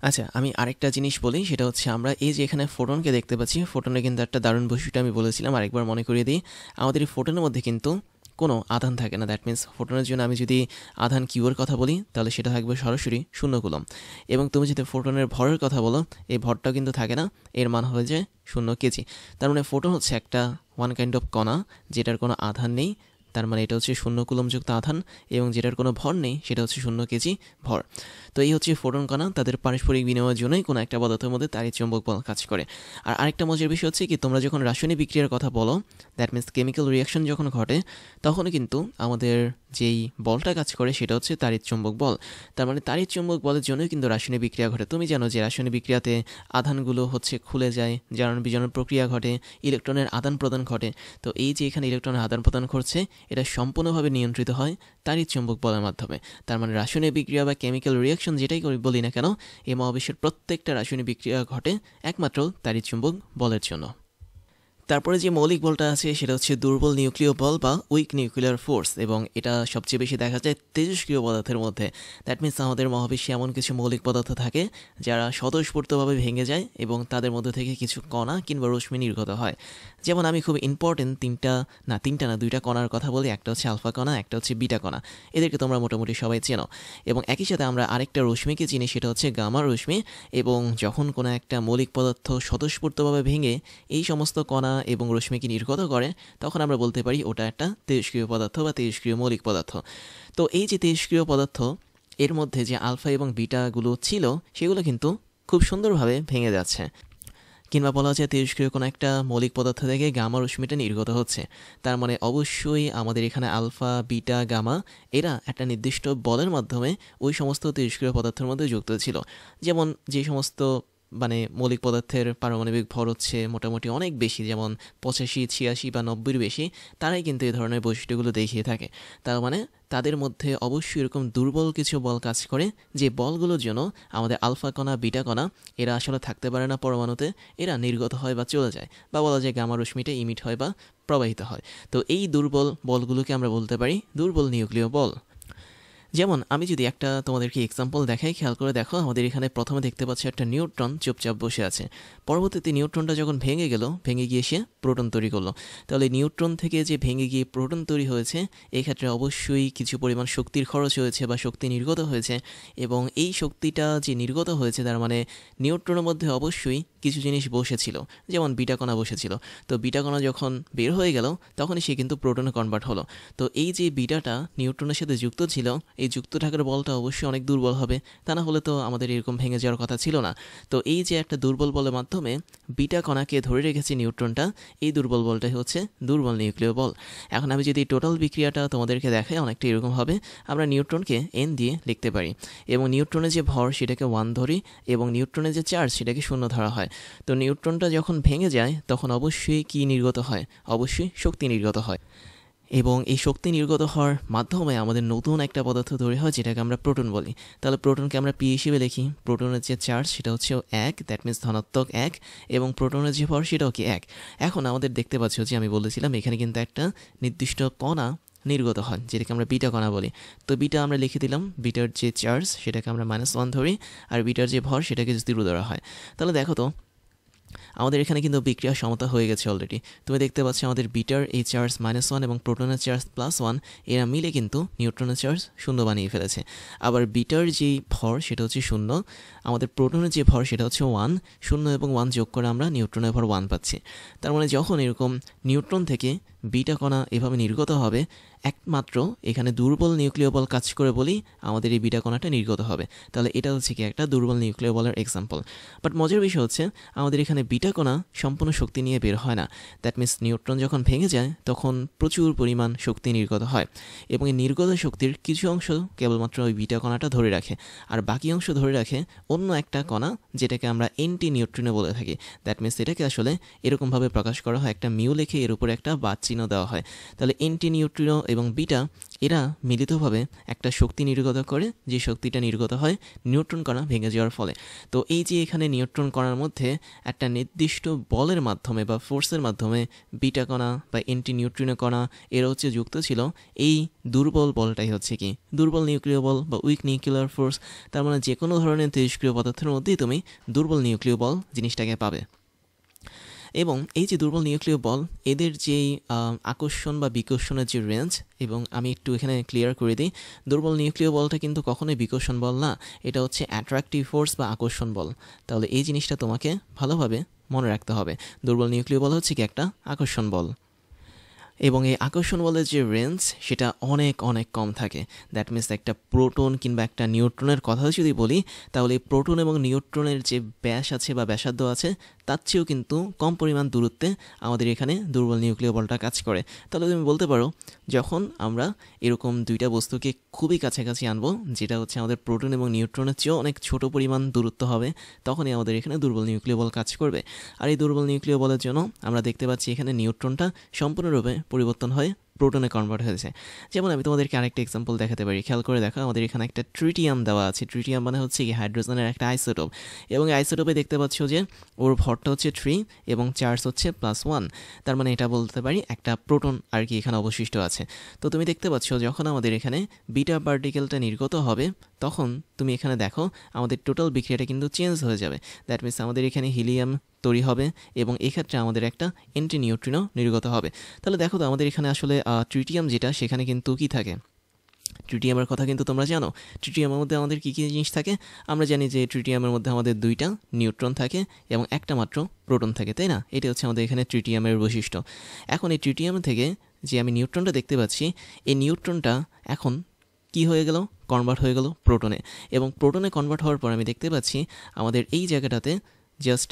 আচ্ছা আমি আরেকটা জিনিস বলি, সেটা হচ্ছে আমরা এই যে এখানে ফোটনকে দেখতে পাচ্ছি, ফোটনের কিন্তু একটা দারুণ বৈশিষ্ট্য আমি বলেছিলাম, আরেকবার মনে করিয়ে দিই। আমাদের এই ফোটনের মধ্যে কিন্তু কোনো আধান থাকে না। দ্যাট মিনস ফোটনের জন্য আমি যদি আধান কিউয়ের কথা বলি তাহলে সেটা থাকবে সরাসরি 0 কুলম্ব। এবং তুমি যদি ফোটনের ভরের কথা বলো এই ভরটাও কিন্তু থাকে না, এর মান হয়ে যায় 0 কেজি। তার মানে ফোটন হচ্ছে একটা ওয়ান কাইন্ড অফ কণা যেটার কোনো আধান নেই, তার মানে এটা হচ্ছে 0 কুলম্বযুক্ত আধান, এবং যেটার কোনো ভর নেই সেটা হচ্ছে 0 কেজি ভর। তো এই হচ্ছে ফোটন কণা, তাদের পারস্পরিক বিনিময়ের জন্যই কোনো একটা পদার্থের মধ্যে তাড়িৎ চুম্বক বল কাজ করে। আর আরেকটা মজার বিষয় হচ্ছে কি, তোমরা যখন রাসায়নিক বিক্রিয়ার কথা বলো, দ্যাট মিনস কেমিক্যাল রিয়াকশন যখন ঘটে তখন কিন্তু আমাদের যেই বলটা কাজ করে সেটা হচ্ছে তাড়িৎ চুম্বক বল। তার মানে তাড়িৎ চুম্বক বলের জন্যই কিন্তু রাসায়নিক বিক্রিয়া ঘটে। তুমি জানো যে রাসায়নিক বিক্রিয়াতে আধানগুলো হচ্ছে খুলে যায়, জারণ বিজারণ প্রক্রিয়া ঘটে, ইলেকট্রনের আদান প্রদান ঘটে। তো এই যে এখানে ইলেকট্রনের আদান প্রদান ঘটছে এটা সম্পূর্ণভাবে নিয়ন্ত্রিত হয় তাড়িৎ চুম্বক বলের মাধ্যমে। তার মানে রাসায়নিক বিক্রিয়া বা কেমিক্যাল রিয়াকশন যেটাই বলি না কেন, এই মহাবিশ্বের প্রত্যেকটা রাসায়নিক বিক্রিয়া ঘটে একমাত্র তাড়িৎ চুম্বক বলের জন্য। তারপরে যে মৌলিক বলটা আছে সেটা হচ্ছে দুর্বল নিউক্লিয় বল বা উইক নিউক্লিয়ার ফোর্স, এবং এটা সবচেয়ে বেশি দেখা যায় তেজস্ক্রিয় পদার্থের মধ্যে। দ্যাট মিনস আমাদের মহাবিশ্বে এমন কিছু মৌলিক পদার্থ থাকে যারা স্বতঃস্ফূর্তভাবে ভেঙে যায় এবং তাদের মধ্যে থেকে কিছু কণা কিংবা রশ্মি নির্গত হয়। যেমন আমি খুব ইম্পর্টেন্ট তিনটা না দুইটা কণার কথা বলি, একটা হচ্ছে আলফা কণা, একটা হচ্ছে বিটা কণা। এদেরকে তোমরা মোটামুটি সবাই চেনো। এবং একই সাথে আমরা আরেকটা রশ্মিকে চিনি, সেটা হচ্ছে গামা রশ্মি। এবং যখন কোনো একটা মৌলিক পদার্থ স্বতঃস্ফূর্তভাবে ভেঙে এই সমস্ত কণা এবং রশ্মিকে নির্গত করে, তখন আমরা বলতে পারি ওটা একটা তেজস্ক্রিয় পদার্থ বা তেজস্ক্রিয় মৌলিক পদার্থ। তো এই যে তেজস্ক্রিয় পদার্থ, এর মধ্যে যে আলফা এবং বিটাগুলো ছিল সেগুলো কিন্তু খুব সুন্দরভাবে ভেঙে যাচ্ছে, কিংবা বলা যায় তেজস্ক্রিয় কোনো একটা মৌলিক পদার্থ থেকে গামা রশ্মিটা নির্গত হচ্ছে। তার মানে অবশ্যই আমাদের এখানে আলফা বিটা গামা এরা একটা নির্দিষ্ট বলের মাধ্যমে ওই সমস্ত তেজস্ক্রিয় পদার্থের মধ্যে যুক্ত ছিল। যেমন যে সমস্ত মৌলিক পদার্থের পারমাণবিক ভর হচ্ছে মোটামুটি অনেক বেশি, যেমন 85, 86 বা 90-র বেশি, তারাই কিন্তু এই ধরনের বৈশিষ্ট্যগুলো দেখিয়ে থাকে। তার মানে তাদের মধ্যে অবশ্যই এরকম দুর্বল কিছু বল কাজ করে, যে বলগুলোর জন্য আমাদের আলফা কণা বিটা কণা এরা আসলে থাকতে পারে না পরমাণুতে, এরা নির্গত হয় বা চলে যায়, বা বলা যায় গামা রশ্মিটা ইমিট হয় বা প্রবাহিত হয়। তো এই দুর্বল বলগুলোকে আমরা বলতে পারি দুর্বল নিউক্লিয় বল। যেমন আমি যদি একটা তোমাদেরকে এক্সাম্পল দেখাই, খেয়াল করে দেখো। আমাদের এখানে প্রথমে দেখতে পাচ্ছি একটা নিউট্রন চুপচাপ বসে আছে। পরবর্তীতে নিউট্রনটা যখন ভেঙে গিয়ে সে প্রোটন তৈরি করলো। তাহলে নিউট্রন থেকে যে ভেঙে গিয়ে প্রোটন তৈরি হয়েছে, এক্ষেত্রে অবশ্যই কিছু পরিমাণ শক্তির খরচ হয়েছে বা শক্তি নির্গত হয়েছে। এবং এই শক্তিটা যে নির্গত হয়েছে, তার মানে নিউট্রনের মধ্যে অবশ্যই কিছু জিনিস বসেছিল, যেমন বিটা কণা বসেছিল। তো বিটা কণা যখন বের হয়ে গেল, তখনই সে কিন্তু প্রোটনে কনভার্ট হলো। তো এই যে বিটাটা নিউট্রনের সাথে যুক্ত ছিল, এই যুক্ত থাকার বলটা অবশ্যই অনেক দুর্বল হবে, তা না হলে তো আমাদের এরকম ভেঙে যাওয়ার কথা ছিল না। তো এই যে একটা দুর্বল বলের মাধ্যমে বিটা কণাকে ধরে রেখেছে নিউট্রনটা, এই দুর্বল বলটাই হচ্ছে দুর্বল নিউক্লিয় বল। এখন আমি যদি টোটাল বিক্রিয়াটা তোমাদেরকে দেখাই, অনেকটা এরকম হবে। আমরা নিউট্রনকে এন দিয়ে লিখতে পারি, এবং নিউট্রনের যে ভর সেটাকে 1 ধরি, এবং নিউট্রনের যে চার্জ সেটাকে 0 ধরা হয়। তো নিউট্রনটা যখন ভেঙে যায়, তখন অবশ্যই কি নির্গত হয়? অবশ্যই শক্তি নির্গত হয়। এবং এই শক্তি নির্গত হওয়ার মাধ্যমে আমাদের নতুন একটা পদার্থ তৈরি হয়, যেটাকে আমরা প্রোটন বলি। তাহলে প্রোটনকে আমরা পি হিসেবে লিখি। প্রোটনের যে চার্জ সেটা হচ্ছে 1, দ্যাট মিনস ধনাত্মক 1, এবং প্রোটনের যে ভর সেটাও কি 1। এখন আমাদের দেখতে পাচ্ছ যে আমি বলেছিলাম এখানে কিন্তু একটা নির্দিষ্ট কণা নির্গত হয়, যেটাকে আমরা বিটা কণা বলি। তো বিটা আমরা লিখে দিলাম, বিটার যে চার্জ সেটাকে আমরা -1 ধরি, আর বিটার যে ভর সেটাকে 0 ধরা হয়। তাহলে দেখো তো, আমাদের এখানে কিন্তু বিক্রিয়া সমতা হয়ে গেছে অলরেডি। তুমি দেখতে পাচ্ছ আমাদের বিটার এই চার্জ -1 এবং প্রোটনের চার্জ +1, এরা মিলে কিন্তু নিউট্রনের চার্জ 0 বানিয়ে ফেলেছে। আবার বিটার যে ভর সেটা হচ্ছে 0, আমাদের প্রোটনের যে ভর সেটা হচ্ছে 1, 0 এবং 1 যোগ করে আমরা নিউট্রনের ভর 1 পাচ্ছি। তার মানে যখন এরকম নিউট্রন থেকে বিটা কণা এভাবে নির্গত হবে, একমাত্র এখানে দুর্বল নিউক্লিয় বল কাজ করে বলেই আমাদের এই বিটা কণাটা নির্গত হবে। তাহলে এটা হচ্ছে কি একটা দুর্বল নিউক্লিয় বলের এক্সাম্পল। বাট মজার বিষয় হচ্ছে, আমাদের এখানে বিটা কণা সম্পূর্ণ শক্তি নিয়ে বের হয় না। দ্যাট মিনস নিউট্রন যখন ভেঙে যায়, তখন প্রচুর পরিমাণ শক্তি নির্গত হয়, এবং এই নির্গত শক্তির কিছু অংশ কেবলমাত্র ওই বিটা কণাটা ধরে রাখে, আর বাকি অংশ ধরে রাখে অন্য একটা কণা, যেটাকে আমরা এন্টি নিউট্রিনো বলে থাকি। দ্যাট মিনস এটাকে আসলে এরকমভাবে প্রকাশ করা হয়, একটা মিউ লিখে এর উপরে একটা বাদ চিহ্ন দেওয়া হয়। তাহলে এন্টি নিউট্রিনো এবং বিটা এরা মিলিতভাবে একটা শক্তি নির্গত করে, যে শক্তিটা নির্গত হয় নিউট্রন কণা ভেঙে যাওয়ার ফলে। তো এই যে এখানে নিউট্রন কণার মধ্যে একটা নির্দিষ্ট বলের মাধ্যমে বা ফোর্সের মাধ্যমে বিটা কণা বা এন্টি নিউট্রিনো কণা এরা হচ্ছে যুক্ত ছিল, এই দুর্বল বলটাই হচ্ছে কি দুর্বল নিউক্লিয় বল বা উইক নিউক্লিয়ার ফোর্স। তার মানে যে কোনো ধরনের তেজস্ক্রিয় পদার্থের মধ্যেই তুমি দুর্বল নিউক্লিয় বল জিনিসটাকে পাবে। এবং এই যে দুর্বল নিউক্লিয় বল, এদের যেই আকর্ষণ বা বিকর্ষণের যে রেঞ্জ, এবং আমি একটু এখানে ক্লিয়ার করে দিই, দুর্বল নিউক্লিয় বলটা কিন্তু কখনোই বিকর্ষণ বল না, এটা হচ্ছে অ্যাট্রাকটিভ ফোর্স বা আকর্ষণ বল। তাহলে এই জিনিসটা তোমাকে ভালোভাবে মনে রাখতে হবে। দুর্বল নিউক্লিয় বল হচ্ছে কি একটা আকর্ষণ বল, এবং এই আকর্ষণ বলের যে রেঞ্জ সেটা অনেক অনেক কম থাকে। দ্যাট মিনস একটা প্রোটন কিংবা একটা নিউট্রনের কথা যদি বলি, তাহলে প্রোটন এবং নিউট্রনের যে ব্যাস আছে বা ব্যাসার্ধ আছে, তার চেয়েও কিন্তু কম পরিমাণ দূরত্বে আমাদের এখানে দুর্বল নিউক্লিয় বলটা কাজ করে। তাহলে তুমি বলতে পারো, যখন আমরা এরকম দুইটা বস্তুকে খুবই কাছাকাছি আনবো, যেটা হচ্ছে আমাদের প্রোটন এবং নিউট্রনের চেয়েও অনেক ছোট পরিমাণ দূরত্ব হবে, তখনই আমাদের এখানে দুর্বল নিউক্লিয় বল কাজ করবে। আর এই দুর্বল নিউক্লিয় বলের জন্য আমরা দেখতে পাচ্ছি এখানে নিউট্রনটা সম্পূর্ণরূপে পরিবর্তন হয় প্রোটনে কনভার্ট হয়েছে। যেমন আমি তোমাদেরকে আরেকটা এক্সাম্পল দেখাতে পারি, খেয়াল করে দেখো, আমাদের এখানে একটা ট্রিটিয়াম দেওয়া আছে। ট্রিটিয়াম মানে হচ্ছে কি হাইড্রোজেনের একটা আইসোটোপ, এবং আইসোটোপে দেখতে পাচ্ছ যে ওর ভরটা হচ্ছে 3 এবং চার্জ হচ্ছে +1। তার মানে এটা বলতে পারি একটা প্রোটন আর কি এখানে অবশিষ্ট আছে। তো তুমি দেখতে পাচ্ছ যখন আমাদের এখানে বিটা পার্টিকেলটা নির্গত হবে, তখন তুমি এখানে দেখো আমাদের টোটাল বিক্রিয়াটা কিন্তু চেঞ্জ হয়ে যাবে। দ্যাট মিনস আমাদের এখানে হিলিয়াম তৈরি হবে এবং এক্ষেত্রে আমাদের একটা অ্যান্টি নিউট্রিনো নির্গত হবে। তাহলে দেখো তো আমাদের এখানে আসলে ট্রিটিয়াম যেটা, সেখানে কিন্তু কি থাকে, ট্রিটিয়ামের কথা কিন্তু তোমরা জানো। ট্রিটিয়ামের মধ্যে আমাদের কী কী জিনিস থাকে? আমরা জানি যে ট্রিটিয়ামের মধ্যে আমাদের 2টা নিউট্রন থাকে এবং একটা মাত্র প্রোটন থাকে, তাই না? এটা হচ্ছে আমাদের এখানে ট্রিটিয়ামের বৈশিষ্ট্য। এখন এই ট্রিটিয়াম থেকে যে আমি নিউট্রনটা দেখতে পাচ্ছি, এই নিউট্রনটা এখন কি হয়ে গেল? কনভার্ট হয়ে গেল প্রোটনে, এবং প্রোটনে কনভার্ট হওয়ার পর আমি দেখতে পাচ্ছি আমাদের এই জায়গাটাতে জাস্ট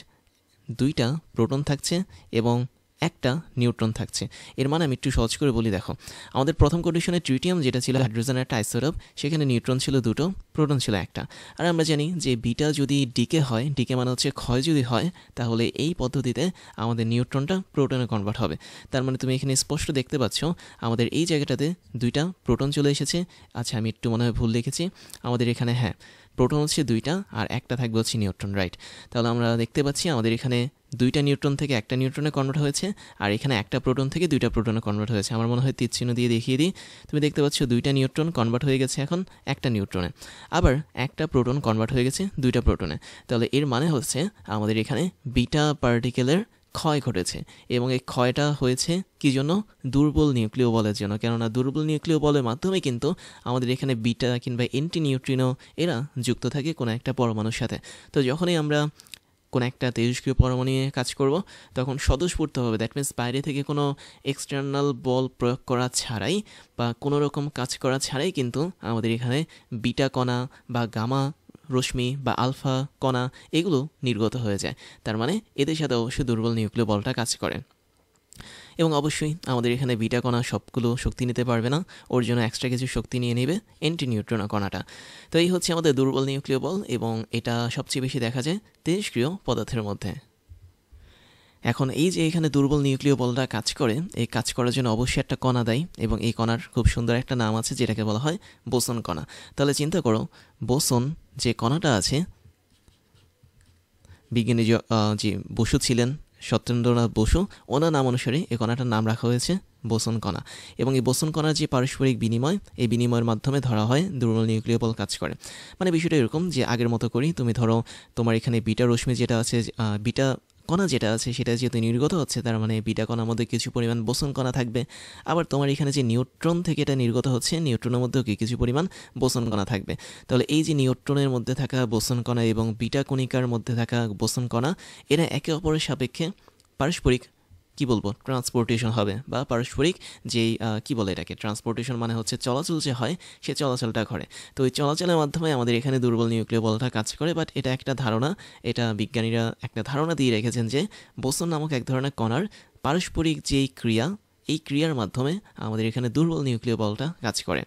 2টা প্রোটন থাকছে এবং একটা নিউট্রন থাকছে। এর মানে আমি একটু সহজ করে বলি, দেখো আমাদের প্রথম কন্ডিশনে ট্রিটিয়াম যেটা ছিল হাইড্রোজেনের একটা আইসোটোপ, সেখানে নিউট্রন ছিল 2টো, প্রোটন ছিল একটা। আর আমরা জানি যে বিটা যদি ডিকে হয়, ডিকে মানে হচ্ছে ক্ষয় যদি হয়, তাহলে এই পদ্ধতিতে আমাদের নিউট্রনটা প্রোটনে কনভার্ট হবে। তার মানে তুমি এখানে স্পষ্ট দেখতে পাচ্ছ আমাদের এই জায়গাটাতে 2টা প্রোটন চলে এসেছে। আচ্ছা, আমি একটু মনে হয় ভুল লিখেছি, আমাদের এখানে হ্যাঁ প্রোটন হচ্ছে 2টা আর একটা থাকবে হচ্ছে নিউট্রন, রাইট? তাহলে আমরা দেখতে পাচ্ছি আমাদের এখানে 2টা নিউট্রন থেকে একটা নিউট্রনে কনভার্ট হয়েছে, আর এখানে একটা প্রোটন থেকে 2টা প্রোটনে কনভার্ট হয়েছে। আমার মনে হয় তীর চিহ্ন দিয়ে দেখিয়ে দিই। তুমি দেখতে পাচ্ছ 2টা নিউট্রন কনভার্ট হয়ে গেছে এখন একটা নিউট্রনে, আবার একটা প্রোটন কনভার্ট হয়ে গেছে 2টা প্রোটনে। তাহলে এর মানে হচ্ছে আমাদের এখানে বিটা পার্টিকেলের ক্ষয় ঘটেছে, এবং এই ক্ষয়টা হয়েছে কী জন্য? দুর্বল নিউক্লিয় বলের জন্য। কেননা দুর্বল নিউক্লিয় বলের মাধ্যমে কিন্তু আমাদের এখানে বিটা কিংবা অ্যান্টি নিউট্রিনো এরা যুক্ত থাকে কোনো একটা পরমাণুর সাথে। তো যখনই আমরা কোনো একটা তেজস্ক্রিয় পরমাণু নিয়ে কাজ করব, তখন স্বতঃস্ফূর্তভাবে, দ্যাট মিনস বাইরে থেকে কোনো এক্সটার্নাল বল প্রয়োগ করা ছাড়াই বা কোনো রকম কাজ করা ছাড়াই কিন্তু আমাদের এখানে বিটা কণা বা গামা রশ্মি বা আলফা কণা এগুলো নির্গত হয়ে যায়। তার মানে এদের সাথে অবশ্যই দুর্বল নিউক্লিয় বলটা কাজ করে, এবং অবশ্যই আমাদের এখানে বিটা কণা সবগুলো শক্তি নিতে পারবে না, ওর জন্য এক্সট্রা কিছু শক্তি নিয়ে নেবে অ্যান্টি নিউট্রিনো কণাটা। তো এই হচ্ছে আমাদের দুর্বল নিউক্লিয় বল, এবং এটা সবচেয়ে বেশি দেখা যায় তেজস্ক্রিয় পদার্থের মধ্যে। এখন এই যে এখানে দুর্বল নিউক্লিয় বলটা কাজ করে, এই কাজ করার জন্য অবশ্যই একটা কণা দেয়, এবং এই কণার খুব সুন্দর একটা নাম আছে যেটাকে বলা হয় বোসন কণা। তাহলে চিন্তা করো, বোসন যে কণাটা আছে, বিজ্ঞানী যে বসু ছিলেন সত্যেন্দ্রনাথ বসু, ওনার নাম অনুসারে এই কণাটার নাম রাখা হয়েছে বোসন কণা। এবং এই বোসন কণার যে পারস্পরিক বিনিময়, এই বিনিময়ের মাধ্যমে ধরা হয় দুর্বল নিউক্লিয় বল কাজ করে। মানে বিষয়টা এরকম যে আগের মতো করি, তুমি ধরো তোমার এখানে বিটা রশ্মি যেটা আছে, বিটা কণা যেটা আছে সেটা যেহেতু নির্গত হচ্ছে, তার মানে বিটা কণার মধ্যে কিছু পরিমাণ বোসন কণা থাকবে। আবার তোমার এখানে যে নিউট্রন থেকে এটা নির্গত হচ্ছে, নিউট্রনের মধ্যেও কিছু পরিমাণ বোসন কণা থাকবে। তাহলে এই যে নিউট্রনের মধ্যে থাকা বোসন কণা এবং বিটা কণিকার মধ্যে থাকা বোসন কণা, এরা একে অপরের সাপেক্ষে পারস্পরিক কি বলবো ট্রান্সপোর্টেশন হবে, বা পারস্পরিক যেই কি বলে এটাকে, ট্রান্সপোর্টেশন মানে হচ্ছে চলাচল যে হয়, সে চলাচলটা করে। তো ওই চলাচলের মাধ্যমে আমাদের এখানে দুর্বল নিউক্লিয় বলটা কাজ করে। বাট এটা একটা ধারণা, এটা বিজ্ঞানীরা একটা ধারণা দিয়ে রেখেছেন যে বোসন নামক এক ধরনের কণার পারস্পরিক যেই ক্রিয়া, এই ক্রিয়ার মাধ্যমে আমাদের এখানে দুর্বল নিউক্লিয় বলটা কাজ করে।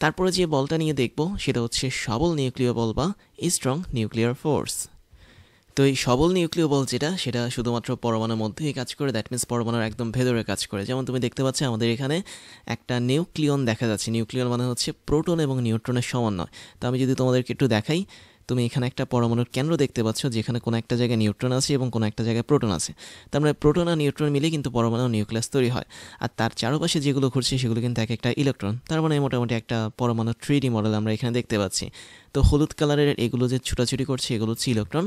তারপরে যে বলটা নিয়ে দেখব সেটা হচ্ছে সবল নিউক্লিয় বল বা স্ট্রং নিউক্লিয়ার ফোর্স। তো এই সবল নিউক্লিয় বল যেটা, সেটা শুধুমাত্র পরমাণুর মধ্যেই কাজ করে, দ্যাট মিনস পরমাণুর একদম ভেতরে কাজ করে। যেমন তুমি দেখতে পাচ্ছ আমাদের এখানে একটা নিউক্লিয়ন দেখা যাচ্ছে। নিউক্লিয়ন মানে হচ্ছে প্রোটন এবং নিউট্রনের সমন্বয়। তো আমি যদি তোমাদেরকে একটু দেখাই, তুমি এখানে একটা পরমাণুর কেন্দ্র দেখতে পাচ্ছ, যেখানে কোনো একটা জায়গায় নিউট্রন আছে এবং কোনো একটা জায়গায় প্রোটন আছে। তার মানে প্রোটন আর নিউট্রন মিলে কিন্তু পরমাণু নিউক্লিয়াস তৈরি হয়। আর তার চারপাশে যেগুলো ঘুরছে সেগুলো কিন্তু এক একটা ইলেকট্রন। তার মানে মোটামুটি একটা পরমাণু 3D মডেল আমরা এখানে দেখতে পাচ্ছি। তো হলুদ কালারের এগুলো যে ছুটাছুটি করছে, এগুলো হচ্ছে ইলেকট্রন,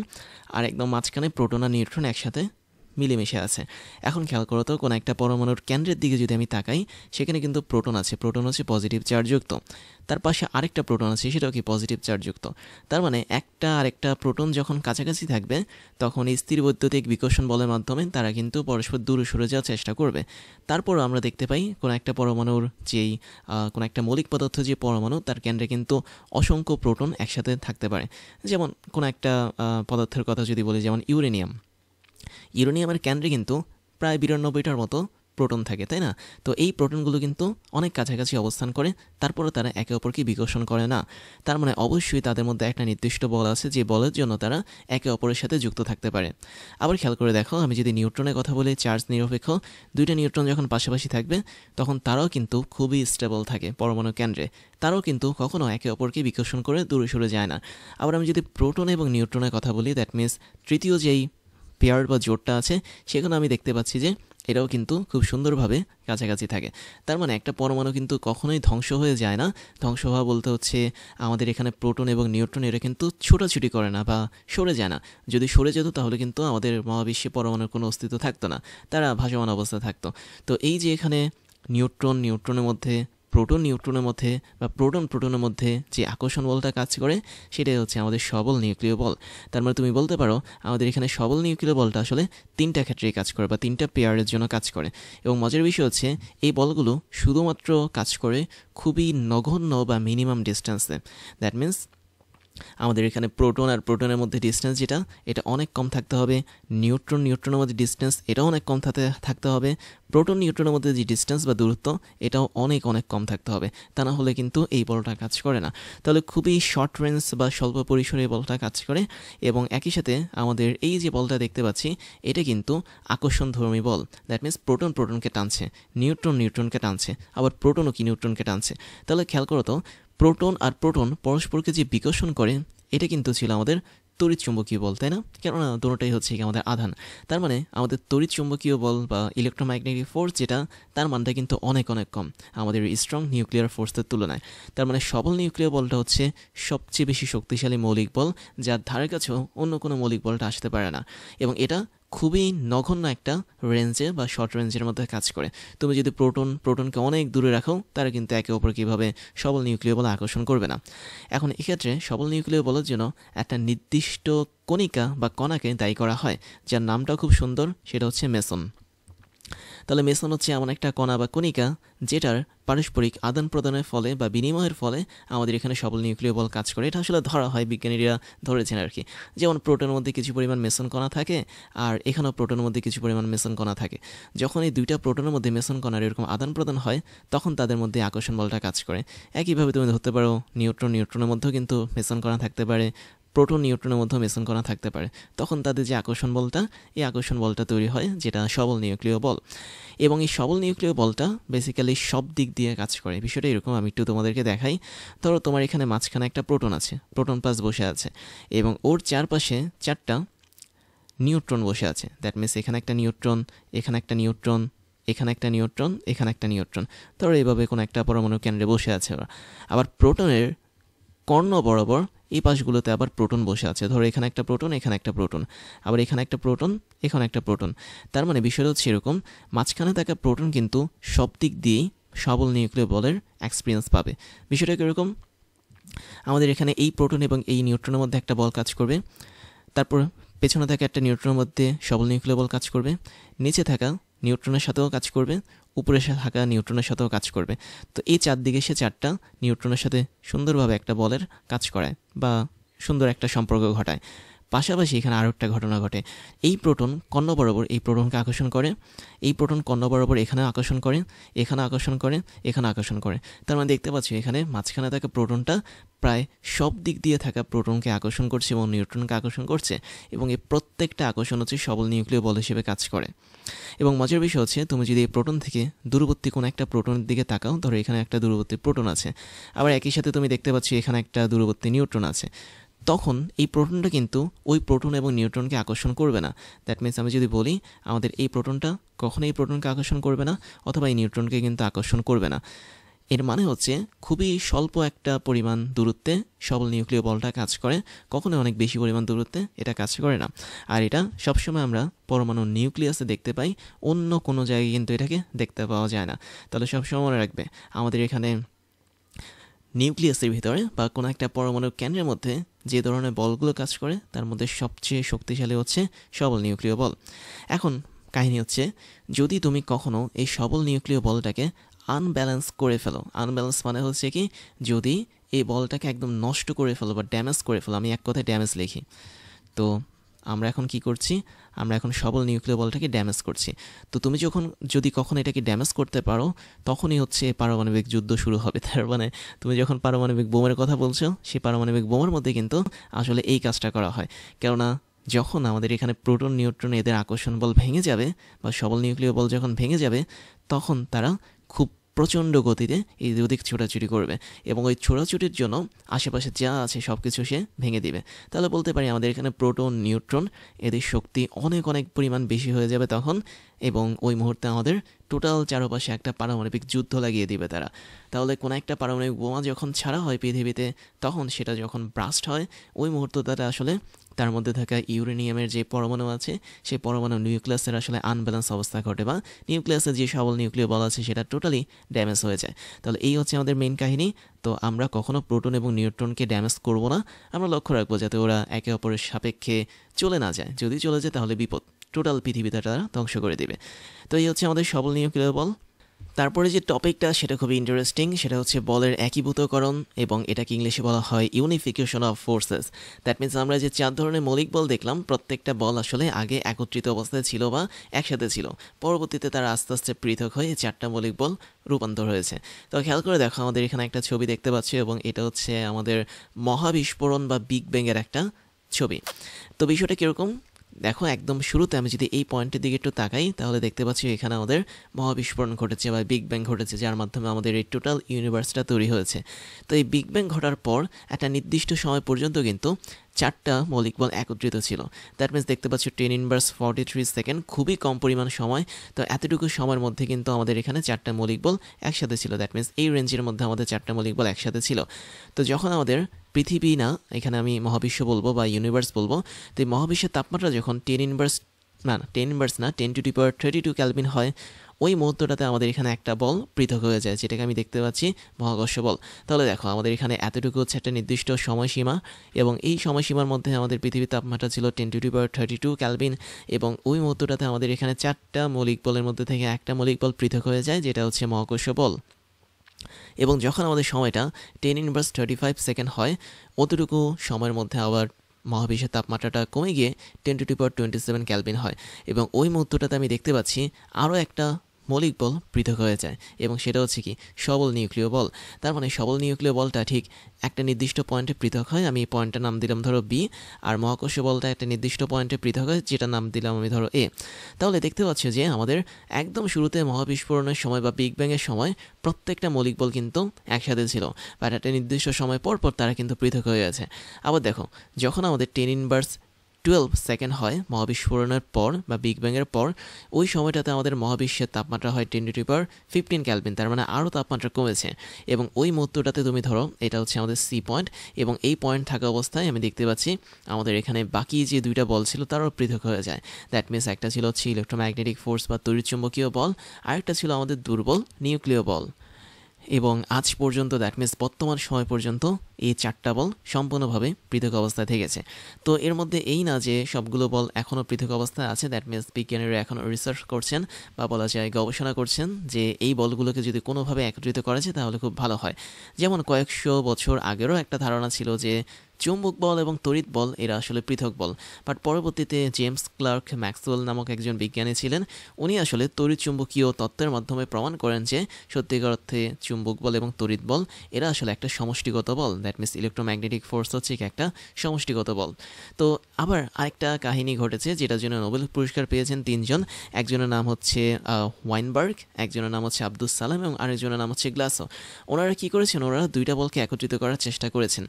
আর একদম মাঝখানে প্রোটন আর নিউট্রন একসাথে মিলেমিশে আছে। এখন খেয়াল করো তো, কোনো একটা পরমাণুর কেন্দ্রের দিকে যদি আমি তাকাই, সেখানে কিন্তু প্রোটন আছে, প্রোটন হচ্ছে পজিটিভ চার্জযুক্ত। তার পাশে আরেকটা প্রোটন আছে, সেটাও কি পজিটিভ চার্জযুক্ত। তার মানে একটা আরেকটা প্রোটন যখন কাছাকাছি থাকবে, তখন এই স্থির বৈদ্যুতিক বিকর্ষণ বলের মাধ্যমে তারা কিন্তু পরস্পর দূরে সরে যাওয়ার চেষ্টা করবে। তারপরও আমরা দেখতে পাই কোনো একটা পরমাণুর যেই কোনো একটা মৌলিক পদার্থ যে পরমাণু, তার কেন্দ্রে কিন্তু অসংখ্য প্রোটন একসাথে থাকতে পারে। যেমন কোনো একটা পদার্থের কথা যদি বলি, যেমন ইউরেনিয়ামের কেন্দ্রে কিন্তু প্রায় 92টার মতো প্রোটন থাকে, তাই না? তো এই প্রোটনগুলো কিন্তু অনেক কাছাকাছি অবস্থান করে, তারপরে তারা একে অপরকে বিকর্ষণ করে না। তার মানে অবশ্যই তাদের মধ্যে একটা নির্দিষ্ট বল আছে, যে বলের জন্য তারা একে অপরের সাথে যুক্ত থাকতে পারে। আবার খেয়াল করে দেখো, আমি যদি নিউট্রনের কথা বলি, চার্জ নিরপেক্ষ দুইটা নিউট্রন যখন পাশাপাশি থাকবে তখন তারাও কিন্তু খুবই স্টেবল থাকে পরমাণু কেন্দ্রে, তারাও কিন্তু কখনো একে অপরকে বিকর্ষণ করে দূরে সরে যায় না। আবার আমি যদি প্রোটন এবং নিউট্রনের কথা বলি, দ্যাট মিনস তৃতীয় যেই পেয়ার বা জোটটা আছে, সেখানে আমি দেখতে পাচ্ছি যে এটাও কিন্তু খুব সুন্দরভাবে কাছাকাছি থাকে। তার মানে একটা পরমাণু কিন্তু কখনোই ধ্বংস হয়ে যায় না। ধ্বংস হওয়া বলতে হচ্ছে আমাদের এখানে প্রোটন এবং নিউট্রন এরা কিন্তু ছোটাছুটি করে না বা সরে যায় না। যদি সরে যেত তাহলে কিন্তু আমাদের মহাবিশ্বে পরমাণুর কোনো অস্তিত্ব থাকতো না, তারা ভাসমান অবস্থা থাকতো। তো এই যে এখানে নিউট্রনের মধ্যে, প্রোটন নিউট্রনের মধ্যে বা প্রোটন প্রোটনের মধ্যে যে আকর্ষণ বলটা কাজ করে, সেটাই হচ্ছে আমাদের সবল নিউক্লিয় বল। তার মানে তুমি বলতে পারো আমাদের এখানে সবল নিউক্লিয় বলটা আসলে তিনটা ক্ষেত্রেই কাজ করে বা তিনটা পেয়ারের জন্য কাজ করে। এবং মজার বিষয় হচ্ছে এই বলগুলো শুধুমাত্র কাজ করে খুবই নগণ্য বা মিনিমাম ডিস্টেন্সে। দ্যাট মিন্স আমাদের এখানে প্রোটন আর প্রোটনের মধ্যে ডিস্টেন্স যেটা, এটা অনেক কম থাকতে হবে। নিউট্রনের মধ্যে ডিস্টেন্স এটাও অনেক কম থাকতে হবে। প্রোটন নিউট্রনের মধ্যে যে ডিস্টেন্স বা দূরত্ব, এটাও অনেক অনেক কম থাকতে হবে। তা না হলে কিন্তু এই বলটা কাজ করে না। তাহলে খুবই শর্ট রেঞ্জ বা স্বল্প পরিসরে এই বলটা কাজ করে। এবং একই সাথে আমাদের এই যে বলটা দেখতে পাচ্ছি, এটা কিন্তু আকর্ষণধর্মী বল। দ্যাট মিনস প্রোটন প্রোটনকে টানছে, নিউট্রন নিউট্রনকে টানছে, আবার প্রোটনও কি নিউট্রনকে টানছে। তাহলে খেয়াল করো তো, প্রোটন আর প্রোটন পরস্পরকে যে বিকর্ষণ করে, এটা কিন্তু ছিল আমাদের তড়িৎচুম্বকীয় বল, তাই না? কেননা দুটোটাই হচ্ছে কি আমাদের আধান। তার মানে আমাদের তড়িৎচুম্বকীয় বল বা ইলেকট্রোম্যাগনেটিক ফোর্স যেটা, তার মানটা কিন্তু অনেক অনেক কম আমাদের স্ট্রং নিউক্লিয়ার ফোর্সের তুলনায়। তার মানে সবল নিউক্লিয়ার বলটা হচ্ছে সবচেয়ে বেশি শক্তিশালী মৌলিক বল, যার ধারে কাছেও অন্য কোনো মৌলিক বলটা আসতে পারে না। এবং এটা খুবই নগণ্য একটা রেঞ্জে বা শর্ট রেঞ্জের মধ্যে কাজ করে। তুমি যদি প্রোটনকে অনেক দূরে রাখো, তারা কিন্তু একে অপরকে কীভাবে সবল নিউক্লিয় বল আকর্ষণ করবে না। এখন এক্ষেত্রে সবল নিউক্লিয় বলের জন্য একটা নির্দিষ্ট কণিকা বা কণাকে দায়ী করা হয়, যার নামটাও খুব সুন্দর, সেটা হচ্ছে মেসন। তাহলে মেসন হচ্ছে এমন একটা কণা বা কণিকা যেটার পারস্পরিক আদান প্রদানের ফলে বা বিনিময়ের ফলে আমাদের এখানে সবল নিউক্লিয় বল কাজ করে। এটা আসলে ধরা হয়, বিজ্ঞানীরা ধরেছেন আর কি। যেমন প্রোটনের মধ্যে কিছু পরিমাণ মেসন কণা থাকে, আর এখানেও প্রোটনের মধ্যে কিছু পরিমাণ মেসন কণা থাকে। যখন এই দুইটা প্রোটনের মধ্যে মেসন কণার এরকম আদান প্রদান হয়, তখন তাদের মধ্যে আকর্ষণ বলটা কাজ করে। একইভাবে তুমি ধরতে পারো নিউট্রনের মধ্যেও কিন্তু মেসন কণা থাকতে পারে, প্রোটন নিউট্রনের মধ্যেও মেসন কণা থাকতে পারে। তখন তাদের যে আকর্ষণ বলটা, এই আকর্ষণ বলটা তৈরি হয়, যেটা সবল নিউক্লিয় বল। এবং এই সবল নিউক্লিয় বলটা বেসিক্যালি সব দিক দিয়ে কাজ করে। বিষয়টা এরকম, আমি একটু তোমাদেরকে দেখাই। ধরো তোমার এখানে মাঝখানে একটা প্রোটন আছে, প্রোটন প্লাস বসে আছে, এবং ওর চারপাশে চারটা নিউট্রন বসে আছে। দ্যাট মিনস এখানে একটা নিউট্রন, এখানে একটা নিউট্রন, এখানে একটা নিউট্রন, এখানে একটা নিউট্রন। ধরো এইভাবে কোনো একটা পরমাণু কেন্দ্রে বসে আছে ওরা। আবার প্রোটনের কর্ণ বরাবর এই পাশগুলোতে আবার প্রোটন বসে আছে। ধরো এখানে একটা প্রোটন, এখানে একটা প্রোটন, আবার এখানে একটা প্রোটন, এখানে একটা প্রোটন। তার মানে বিষয়টা হচ্ছে এরকম, মাঝখানে থাকা প্রোটন কিন্তু সব দিক দিয়েই সবল নিউক্লিয় বলের এক্সপিরিয়েন্স পাবে। বিষয়টা কীরকম, আমাদের এখানে এই প্রোটন এবং এই নিউট্রনের মধ্যে একটা বল কাজ করবে, তারপর পেছনে থাকা একটা নিউট্রনের মধ্যে সবল নিউক্লিয় বল কাজ করবে, নিচে থাকা নিউট্রনের সাথেও কাজ করবে, উপরে থাকা নিউট্রনের সাথেও কাজ করবে। তো এই চারদিকে সে চারটা নিউট্রনের সাথে সুন্দরভাবে একটা বলের কাজ করায় বা সুন্দর একটা সম্পর্ক ঘটায়। পাশাপাশি এখানে আরও একটা ঘটনা ঘটে, এই প্রোটন কর্ণ বরাবর এই প্রোটনকে আকর্ষণ করে, এই প্রোটন কর্ণ বরাবর এখানে আকর্ষণ করে, এখানে আকর্ষণ করে, এখানে আকর্ষণ করে। তার মানে দেখতে পাচ্ছি এখানে মাঝখানে থাকা প্রোটনটা প্রায় সব দিক দিয়ে থাকা প্রোটনকে আকর্ষণ করছে এবং নিউট্রনকে আকর্ষণ করছে, এবং এই প্রত্যেকটা আকর্ষণ হচ্ছে সবল নিউক্লিয় বল হিসেবে কাজ করে। এবং মজার বিষয় হচ্ছে, তুমি যদি এই প্রোটন থেকে দূরবর্তী কোনো একটা প্রোটনের দিকে তাকাও, ধরো এখানে একটা দূরবর্তী প্রোটন আছে, আবার একই সাথে তুমি দেখতে পাচ্ছ এখানে একটা দূরবর্তী নিউট্রন আছে, তখন এই প্রোটনটা কিন্তু ওই প্রোটন এবং নিউট্রনকে আকর্ষণ করবে না। দ্যাট মিনস আমি যদি বলি আমাদের এই প্রোটনটা কখনোই এই প্রোটনকে আকর্ষণ করবে না, অথবা এই নিউট্রনকে কিন্তু আকর্ষণ করবে না। এর মানে হচ্ছে খুবই স্বল্প একটা পরিমাণ দূরত্বে সবল নিউক্লিয় বলটা কাজ করে, কখনো অনেক বেশি পরিমাণ দূরত্বে এটা কাজ করে না। আর এটা সবসময় আমরা পরমাণু নিউক্লিয়াসে দেখতে পাই, অন্য কোনো জায়গায় কিন্তু এটাকে দেখতে পাওয়া যায় না। তাহলে সবসময় মনে রাখবে, আমাদের এখানে নিউক্লিয়াসের ভিতরে বা কোনো একটা পরমাণু কেন্দ্রের মধ্যে যে ধরনের বলগুলো কাজ করে, তার মধ্যে সবচেয়ে শক্তিশালী হচ্ছে সবল নিউক্লিয় বল। এখন কাহিনী হচ্ছে, যদি তুমি কখনো এই সবল নিউক্লিয় বলটাকে আনব্যালেন্স করে ফেলো, আনব্যালেন্স মানে হচ্ছে কি, যদি এই বলটাকে একদম নষ্ট করে ফেলো বা ড্যামেজ করে ফেলো, আমি এক কথায় ড্যামেজ লিখি, তো আমরা এখন কি করছি, আমরা এখন সবল নিউক্লিয় বলটাকে ড্যামেজ করছি। তো তুমি যদি কখনো এটাকে ড্যামেজ করতে পারো, তখনই হচ্ছে পারমাণবিক যুদ্ধ শুরু হবে। তার মানে তুমি যখন পারমাণবিক বোমার কথা বলছো, সেই পারমাণবিক বোমার মধ্যে কিন্তু আসলে এই কাজটা করা হয়। কেননা যখন আমাদের এখানে প্রোটন নিউট্রন এদের আকর্ষণ বল ভেঙে যাবে, বা সবল নিউক্লিয় বল যখন ভেঙে যাবে, তখন তারা খুব প্রচণ্ড গতিতে এদিক ওদিক ছোটাছুটি করবে, এবং ওই ছোটাছুটির জন্য আশেপাশে যা আছে সব কিছু সে ভেঙে দিবে। তাহলে বলতে পারি আমাদের এখানে প্রোটন নিউট্রন এদের শক্তি অনেক অনেক পরিমাণ বেশি হয়ে যাবে তখন, এবং ওই মুহূর্তে আমাদের টোটাল চারপাশে একটা পারমাণবিক যুদ্ধ লাগিয়ে দিবে তারা। তাহলে কোনো একটা পারমাণবিক বোমা যখন ছাড়া হয় পৃথিবীতে, তখন সেটা যখন ব্রাস্ট হয়, ওই মুহূর্তটাতে আসলে তার মধ্যে থাকা ইউরেনিয়ামের যে পরমাণু আছে, সেই পরমাণু নিউক্লিয়াসের আসলে আনব্যালেন্স অবস্থা ঘটে, বা নিউক্লিয়াসের যে সবল নিউক্লিয় বল আছে সেটা টোটালি ড্যামেজ হয়ে যায়। তাহলে এই হচ্ছে আমাদের মেইন কাহিনী। তো আমরা কখনো প্রোটন এবং নিউট্রনকে ড্যামেজ করব না, আমরা লক্ষ্য রাখবো যাতে ওরা একে অপরের সাপেক্ষে চলে না যায়। যদি চলে যায় তাহলে বিপদ, টোটাল পৃথিবীটা তারা ধ্বংস করে দেবে। তো এই হচ্ছে আমাদের সবল নিউক্লিয় বল। তারপরে যে টপিকটা সেটা খুবই ইন্টারেস্টিং, সেটা হচ্ছে বলের একীভূতকরণ, এবং এটাকে ইংলিশে বলা হয় unification of forces. That means আমরা যে 4 ধরনের মৌলিক বল দেখলাম, প্রত্যেকটা বল আসলে আগে একত্রিত অবস্থায় ছিল বা একসাথে ছিল, পরবর্তীতে তারা আস্তে আস্তে পৃথক হয়ে 4টা মৌলিক বল রূপান্তর হয়েছে। তো খেয়াল করে দেখো, আমাদের এখানে একটা ছবি দেখতে পাচ্ছি, এবং এটা হচ্ছে আমাদের মহাবিস্ফোরণ বা বিগ ব্যাংয়ের একটা ছবি। তো বিষয়টা কীরকম দেখো, একদম শুরুতে আমি যদি এই পয়েন্টের দিকে একটু তাকাই, তাহলে দেখতে পাচ্ছি এখানে আমাদের মহাবিস্ফোরণ ঘটেছে বা বিগ ব্যাং ঘটেছে, যার মাধ্যমে আমাদের এই টোটাল ইউনিভার্সটা তৈরি হয়েছে। তো এই বিগ ব্যাং ঘটার পর একটা নির্দিষ্ট সময় পর্যন্ত কিন্তু 4টা মৌলিক বল একত্রিত ছিল। দ্যাট মিনস দেখতে পাচ্ছি 10⁻43 সেকেন্ড, খুবই কম পরিমাণ সময়। তো এতটুকু সময়ের মধ্যে কিন্তু আমাদের এখানে 4টা মৌলিক বল একসাথে ছিল। দ্যাট মিনস এই রেঞ্জের মধ্যে আমাদের 4টা মৌলিক বল একসাথে ছিল। তো যখন আমাদের পৃথিবী না, এখানে আমি মহাবিশ্ব বলবো বা ইউনিভার্স বলবো, তো এই মহাবিশ্বের তাপমাত্রা যখন 10⁻32 কেলভিন হয়, ওই মুহূর্তটাতে আমাদের এখানে একটা বল পৃথক হয়ে যায়, যেটাকে আমি দেখতে পাচ্ছি মহাকর্ষ বল। তাহলে দেখো, আমাদের এখানে এতটুকু হচ্ছে একটা নির্দিষ্ট সময়সীমা, এবং এই সময়সীমার মধ্যে আমাদের পৃথিবীর তাপমাত্রা ছিল 10⁻32 কেলভিন, এবং ওই মুহূর্তটাতে আমাদের এখানে 4টা মৌলিক বলের মধ্যে থেকে একটা মৌলিক বল পৃথক হয়ে যায়, যেটা হচ্ছে মহাকর্ষ বল। এবং যখন আমাদের সময়টা 10⁻35 সেকেন্ড হয়, অতটুকু সময়ের মধ্যে আবার মহাবিশ্বের তাপমাত্রাটা কমে গিয়ে 10⁻27 ক্যালভিন হয়, এবং ওই মুহূর্তটাতে আমি দেখতে পাচ্ছি আরও একটা মৌলিক বল পৃথক হয়ে যায়, এবং সেটা হচ্ছে কি সবল নিউক্লিয় বল। তার মানে সবল নিউক্লিয় বলটা ঠিক একটা নির্দিষ্ট পয়েন্টে পৃথক হয়, আমি এই পয়েন্টটার নাম দিলাম ধরো বি, আর মহাকর্ষ বলটা একটা নির্দিষ্ট পয়েন্টে পৃথক হয়, যেটা নাম দিলাম আমি ধরো এ। তাহলে দেখতে পাচ্ছি যে আমাদের একদম শুরুতে মহাবিস্ফোরণের সময় বা বিগ ব্যাংয়ের সময় প্রত্যেকটা মৌলিক বল কিন্তু একসাথে ছিল, বা একটা নির্দিষ্ট সময় পর পর তারা কিন্তু পৃথক হয়ে গেছে। আবার দেখো, যখন আমাদের 10⁻12 সেকেন্ড হয় মহাবিস্ফোরণের পর বা বিগ ব্যাংয়ের পর, ওই সময়টাতে আমাদের মহাবিশ্বের তাপমাত্রা হয় 10⁻15 ক্যালভিন, তার মানে আরও তাপমাত্রা কমেছে। এবং ওই মুহূর্তটাতে তুমি ধরো এটা হচ্ছে আমাদের সি পয়েন্ট, এবং এই পয়েন্ট থাকা অবস্থায় আমি দেখতে পাচ্ছি আমাদের এখানে বাকি যে 2টা বল ছিল তারাও পৃথক হয়ে যায়। দ্যাট মিনস একটা ছিল হচ্ছে ইলেকট্রোম্যাগনেটিক ফোর্স বা তড়িৎচুম্বকীয় বল, আরেকটা ছিল আমাদের দুর্বল নিউক্লিয় বল। এবং আজ পর্যন্ত, দ্যাট মিনস বর্তমান সময় পর্যন্ত, এই 4টা বল সম্পূর্ণভাবে পৃথক অবস্থায় থেকেছে। তো এর মধ্যে এই না যে সবগুলো বল এখনও পৃথক অবস্থায় আছে, দ্যাট মিনস বিজ্ঞানীরা এখনও রিসার্চ করছেন বা বলা যায় গবেষণা করছেন যে এই বলগুলোকে যদি কোনোভাবে একত্রিত করা যায় তাহলে খুব ভালো হয়। যেমন কয়েকশো বছর আগেরও একটা ধারণা ছিল যে চুম্বক বল এবং তড়িৎ বল এরা আসলে পৃথক বল, বাট পরবর্তীতে জেমস ক্লার্ক ম্যাক্সওয়েল নামক একজন বিজ্ঞানী ছিলেন, উনি আসলে তড়িৎ চুম্বকীয় তত্ত্বের মাধ্যমে প্রমাণ করেন যে সত্যিকার অর্থে চুম্বক বল এবং তড়িৎ বল এরা আসলে একটা সমষ্টিগত বল। দ্যাট মিনস ইলেকট্রোম্যাগনেটিক ফোর্স হচ্ছে একটা সমষ্টিগত বল। তো আবার আরেকটা কাহিনী ঘটেছে, যেটার জন্য নোবেল পুরস্কার পেয়েছেন 3জন। একজনের নাম হচ্ছে ওয়াইনবার্গ, একজনের নাম হচ্ছে আব্দুস সালাম, এবং আরেকজনের নাম হচ্ছে গ্লাসো। ওনারা কী করেছেন, ওনারা 2টা বলকে একত্রিত করার চেষ্টা করেছেন।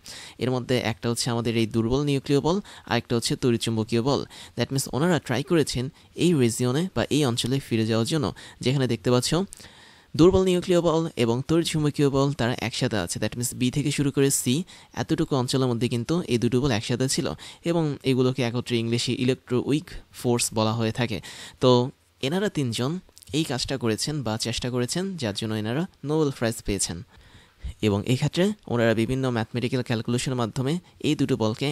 এর মধ্যে একটা হচ্ছে আমাদের এই দুর্বল নিউক্লিয় বল, আরেকটা হচ্ছে তড়িৎচুম্বকীয় বল। দ্যাট মিনস ওনারা ট্রাই করেছেন এই রিজিয়নে বা এই অঞ্চলে ফিরে যাওয়ার জন্য, যেখানে দেখতে পাচ্ছ দুর্বল নিউক্লিয় বল এবং তড়িৎচুম্বকীয় বল তারা একসাথে আছে। দ্যাট মিনস বি থেকে শুরু করে সি, এতটুকু অঞ্চলের মধ্যে কিন্তু এই দুটো বল একসাথে ছিল, এবং এগুলোকে একত্রে ইংলিশে ইলেকট্রোউইক ফোর্স বলা হয়ে থাকে। তো এনারা 3জন এই কাজটা করেছেন বা চেষ্টা করেছেন, যার জন্য এনারা নোবেল প্রাইজ পেয়েছেন। এবং এই ক্ষেত্রে ওনারা বিভিন্ন ম্যাথমেটিক্যাল ক্যালকুলেশনের মাধ্যমে এই দুটো বলকে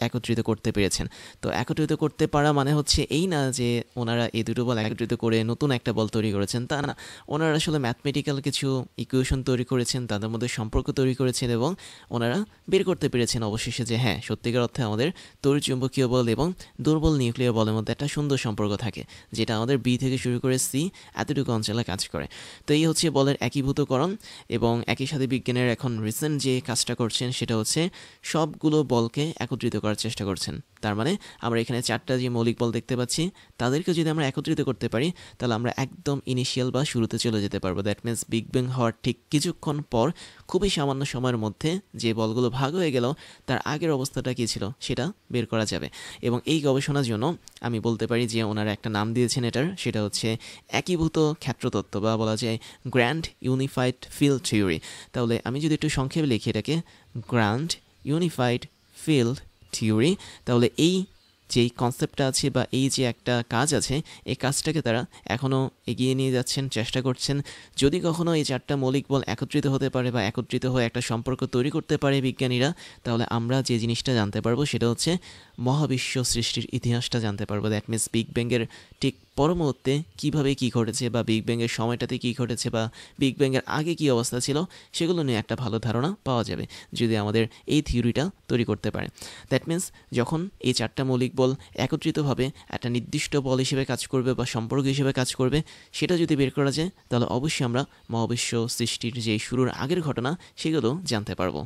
একত্রিত করতে পেরেছেন। তো একত্রিত করতে পারা মানে হচ্ছে এই না যে ওনারা এই দুটো বল একত্রিত করে নতুন একটা বল তৈরি করেছেন, তা না। ওনারা আসলে ম্যাথমেটিক্যাল কিছু ইকুয়েশন তৈরি করেছেন, তাদের মধ্যে সম্পর্ক তৈরি করেছেন এবং ওনারা বের করতে পেরেছেন অবশেষে যে হ্যাঁ, সত্যিকার অর্থে আমাদের তড়িৎচুম্বকীয় বল এবং দুর্বল নিউক্লিয় বলের মধ্যে একটা সুন্দর সম্পর্ক থাকে, যেটা আমাদের বি থেকে শুরু করে সি এতটুকু অঞ্চলে কাজ করে। তো এই হচ্ছে বলের একীভূতকরণ। এবং একই সাথে বিজ্ঞানের এখন রিসেন্ট যে কাজটা করছেন সেটা হচ্ছে সবগুলো বলকে একত্রিত করার চেষ্টা করছেন। তার মানে আমরা এখানে 4টা যে মৌলিক বল দেখতে পাচ্ছি তাদেরকে যদি আমরা একত্রিত করতে পারি তাহলে আমরা একদম ইনিশিয়াল বা শুরুতে চলে যেতে পারবো। দ্যাট মিনস বিগ ব্যাং হওয়ার ঠিক কিছুক্ষণ পর খুবই সামান্য সময়ের মধ্যে যে বলগুলো ভাগ হয়ে গেল তার আগের অবস্থাটা কী ছিল সেটা বের করা যাবে। এবং এই গবেষণার জন্য আমি বলতে পারি যে ওনারা একটা নাম দিয়েছেন এটার, সেটা হচ্ছে একীভূত ক্ষেত্রতত্ত্ব বা বলা যায় গ্র্যান্ড ইউনিফাইড ফিল্ড থিওরি। তাহলে আমি যদি একটু সংক্ষেপে লিখি এটাকে গ্র্যান্ড ইউনিফাইড ফিল্ড থিওরি, তাহলে এই যেই কনসেপ্টটা আছে বা এই যে একটা কাজ আছে এই কাজটাকে তারা এখনও এগিয়ে নিয়ে যাচ্ছেন, চেষ্টা করছেন। যদি কখনও এই 4টা মৌলিক বল একত্রিত হতে পারে বা একত্রিত হয়ে একটা সম্পর্ক তৈরি করতে পারে বিজ্ঞানীরা, তাহলে আমরা যে জিনিসটা জানতে পারবো সেটা হচ্ছে মহাবিশ্ব সৃষ্টির ইতিহাসটা জানতে পারবো। দ্যাট মিনস বিগ ব্যাংয়ের ঠিক পর মুহূর্তে কীভাবে কী ঘটেছে বা বিগ ব্যাংয়ের সময়টাতে কী ঘটেছে বা বিগ ব্যাংয়ের আগে কী অবস্থা ছিল সেগুলো নিয়ে একটা ভালো ধারণা পাওয়া যাবে যদি আমাদের এই থিওরিটা তৈরি করতে পারে। দ্যাট মিনস যখন এই 4টা মৌলিক বল একত্রিতভাবে একটা নির্দিষ্ট বল হিসেবে কাজ করবে বা সম্পর্ক হিসেবে কাজ করবে, সেটা যদি বের করা যায় তাহলে অবশ্যই আমরা মহাবিশ্ব সৃষ্টির যে শুরুর আগের ঘটনা সেগুলো জানতে পারবো।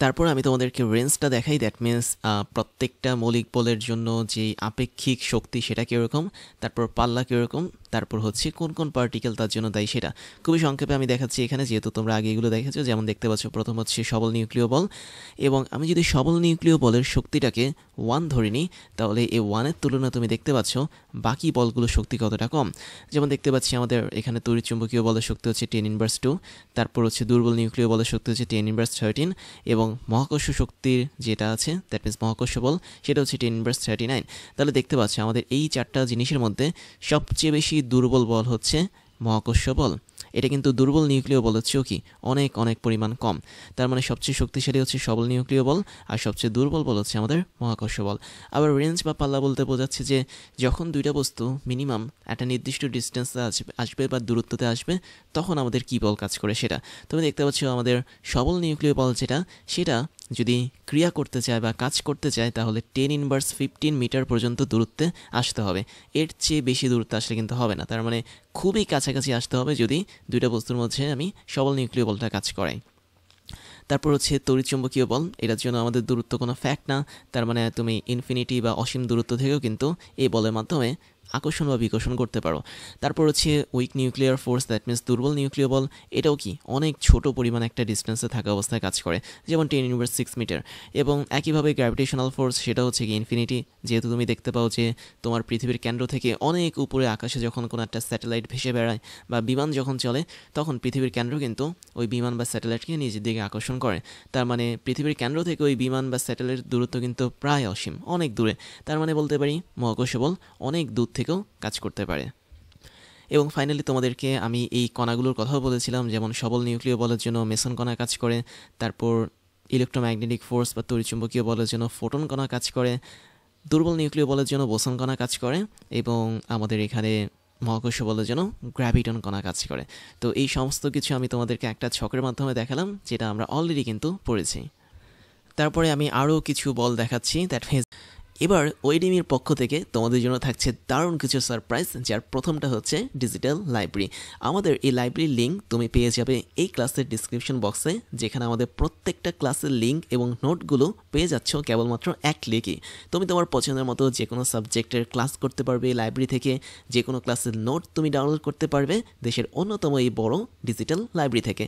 তারপর আমি তোমাদেরকে রেঞ্জটা দেখাই। দ্যাট মিনস প্রত্যেকটা মৌলিক বলের জন্য যে আপেক্ষিক শক্তি সেটা কীরকম, তারপর পাল্লা কীরকম, তারপর হচ্ছে কোন কোন পার্টিকেল তার জন্য দায়ী সেটা খুবই সংক্ষেপে আমি দেখাচ্ছি এখানে, যেহেতু তোমরা আগে এগুলো দেখেছো। যেমন দেখতে পাচ্ছ প্রথম হচ্ছে সবল নিউক্লিয় বল, এবং আমি যদি সবল নিউক্লিয় বলের শক্তিটাকে 1 ধরে নিই তাহলে এই 1-এর তুলনায় তুমি দেখতে পাচ্ছ বাকি বলগুলোর শক্তি কতটা কম। যেমন দেখতে পাচ্ছি আমাদের এখানে তড়িৎচুম্বকীয় বলের শক্তি হচ্ছে 10^2, তারপর হচ্ছে দুর্বল নিউক্লিয় বলের শক্তি হচ্ছে 10^13, এবং মহাকর্ষ শক্তির যেটা আছে দ্যাট মিনস মহাকর্ষ বল সেটা হচ্ছে 10^39। তাহলে দেখতে পাচ্ছি আমাদের এই 4টা জিনিসের মধ্যে সবচেয়ে বেশি দুর্বল বল হচ্ছে মহাকর্ষ বল। এটা কিন্তু দুর্বল নিউক্লিয় বল হচ্ছেও কি অনেক অনেক পরিমাণ কম। তার মানে সবচেয়ে শক্তিশালী হচ্ছে সবল নিউক্লিয় বল আর সবচেয়ে দুর্বল বল হচ্ছে আমাদের মহাকর্ষ বল। আবার রেঞ্জ বা পাল্লা বলতে বোঝাচ্ছে যে যখন দুইটা বস্তু মিনিমাম একটা নির্দিষ্ট ডিস্টেন্সে আসবে বা দূরত্বতে আসবে তখন আমাদের কী বল কাজ করে সেটা তুমি দেখতে পাচ্ছ। আমাদের সবল নিউক্লিয় বল যেটা সেটা যদি ক্রিয়া করতে চায় বা কাজ করতে চায় তাহলে 10^15 মিটার পর্যন্ত দূরত্বে আসতে হবে। এর চেয়ে বেশি দূরত্বে আসলে কিন্তু হবে না। তার মানে খুবই কাছাকাছি আসতে হবে যদি দুইটা বস্তুর মধ্যে আমি সবল নিউক্লিয় বলটা কাজ করাই। তারপর হচ্ছে তড়িৎচুম্বকীয় বল, এটার জন্য আমাদের দূরত্ব কোনো ফ্যাক্ট না। তার মানে তুমি ইনফিনিটি বা অসীম দূরত্ব থেকেও কিন্তু এই বলের মাধ্যমে আকর্ষণ বা বিকর্ষণ করতে পারো। তারপর হচ্ছে week nuclear force, that means দুর্বল নিউক্লিয় বল, এটাও কি অনেক ছোট পরিমাণ একটা ডিস্টেন্সে থাকা অবস্থায় কাজ করে, যেমন 10^6 মিটার। এবং একইভাবে গ্র্যাভিটেশনাল ফোর্স সেটা হচ্ছে কি ইনফিনিটি। যেহেতু তুমি দেখতে পাও যে তোমার পৃথিবীর কেন্দ্র থেকে অনেক উপরে আকাশে যখন কোনো একটা স্যাটেলাইট ভেসে বেড়ায় বা বিমান যখন চলে তখন পৃথিবীর কেন্দ্র কিন্তু ওই বিমান বা স্যাটেলাইটকে নিজের দিকে আকর্ষণ করে। তার মানে পৃথিবীর কেন্দ্র থেকে ওই বিমান বা স্যাটেলাইটের দূরত্ব কিন্তু প্রায় অসীম, অনেক দূরে। তার মানে বলতে পারি মহাকর্ষ বল অনেক দূর থেকেও কাজ করতে পারে। এবং ফাইনালি তোমাদেরকে আমি এই কণাগুলোর কথাও বলেছিলাম, যেমন সবল নিউক্লিয় বলের জন্য মেসন কণা কাজ করে, তারপর ইলেকট্রোম্যাগনেটিক ফোর্স বা তড়িৎচুম্বকীয় বলের জন্য ফোটন কণা কাজ করে, দুর্বল নিউক্লিয় বলের জন্য বোসন কণা কাজ করে, এবং আমাদের এখানে মহাকর্ষ বলের জন্য গ্র্যাভিটন কণা কাজ করে। তো এই সমস্ত কিছু আমি তোমাদেরকে একটা ছকের মাধ্যমে দেখালাম, যেটা আমরা অলরেডি কিন্তু পড়েছি। তারপরে আমি আরও কিছু বল দেখাচ্ছি। দ্যাট মিনস এবার ওয়েডিমির পক্ষ থেকে তোমাদের জন্য থাকছে দারুণ কিছু সারপ্রাইজ, যার প্রথমটা হচ্ছে ডিজিটাল লাইব্রেরি। আমাদের এই লাইব্রেরির লিঙ্ক তুমি পেয়ে যাবে এই ক্লাসের ডিসক্রিপশন বক্সে, যেখানে আমাদের প্রত্যেকটা ক্লাসের লিঙ্ক এবং নোটগুলো পেয়ে যাচ্ছ কেবলমাত্র এক ক্লিকে। তুমি তোমার পছন্দের মতো যে কোনো সাবজেক্টের ক্লাস করতে পারবে এই লাইব্রেরি থেকে, যে কোনো ক্লাসের নোট তুমি ডাউনলোড করতে পারবে দেশের অন্যতম এই বড় ডিজিটাল লাইব্রেরি থেকে।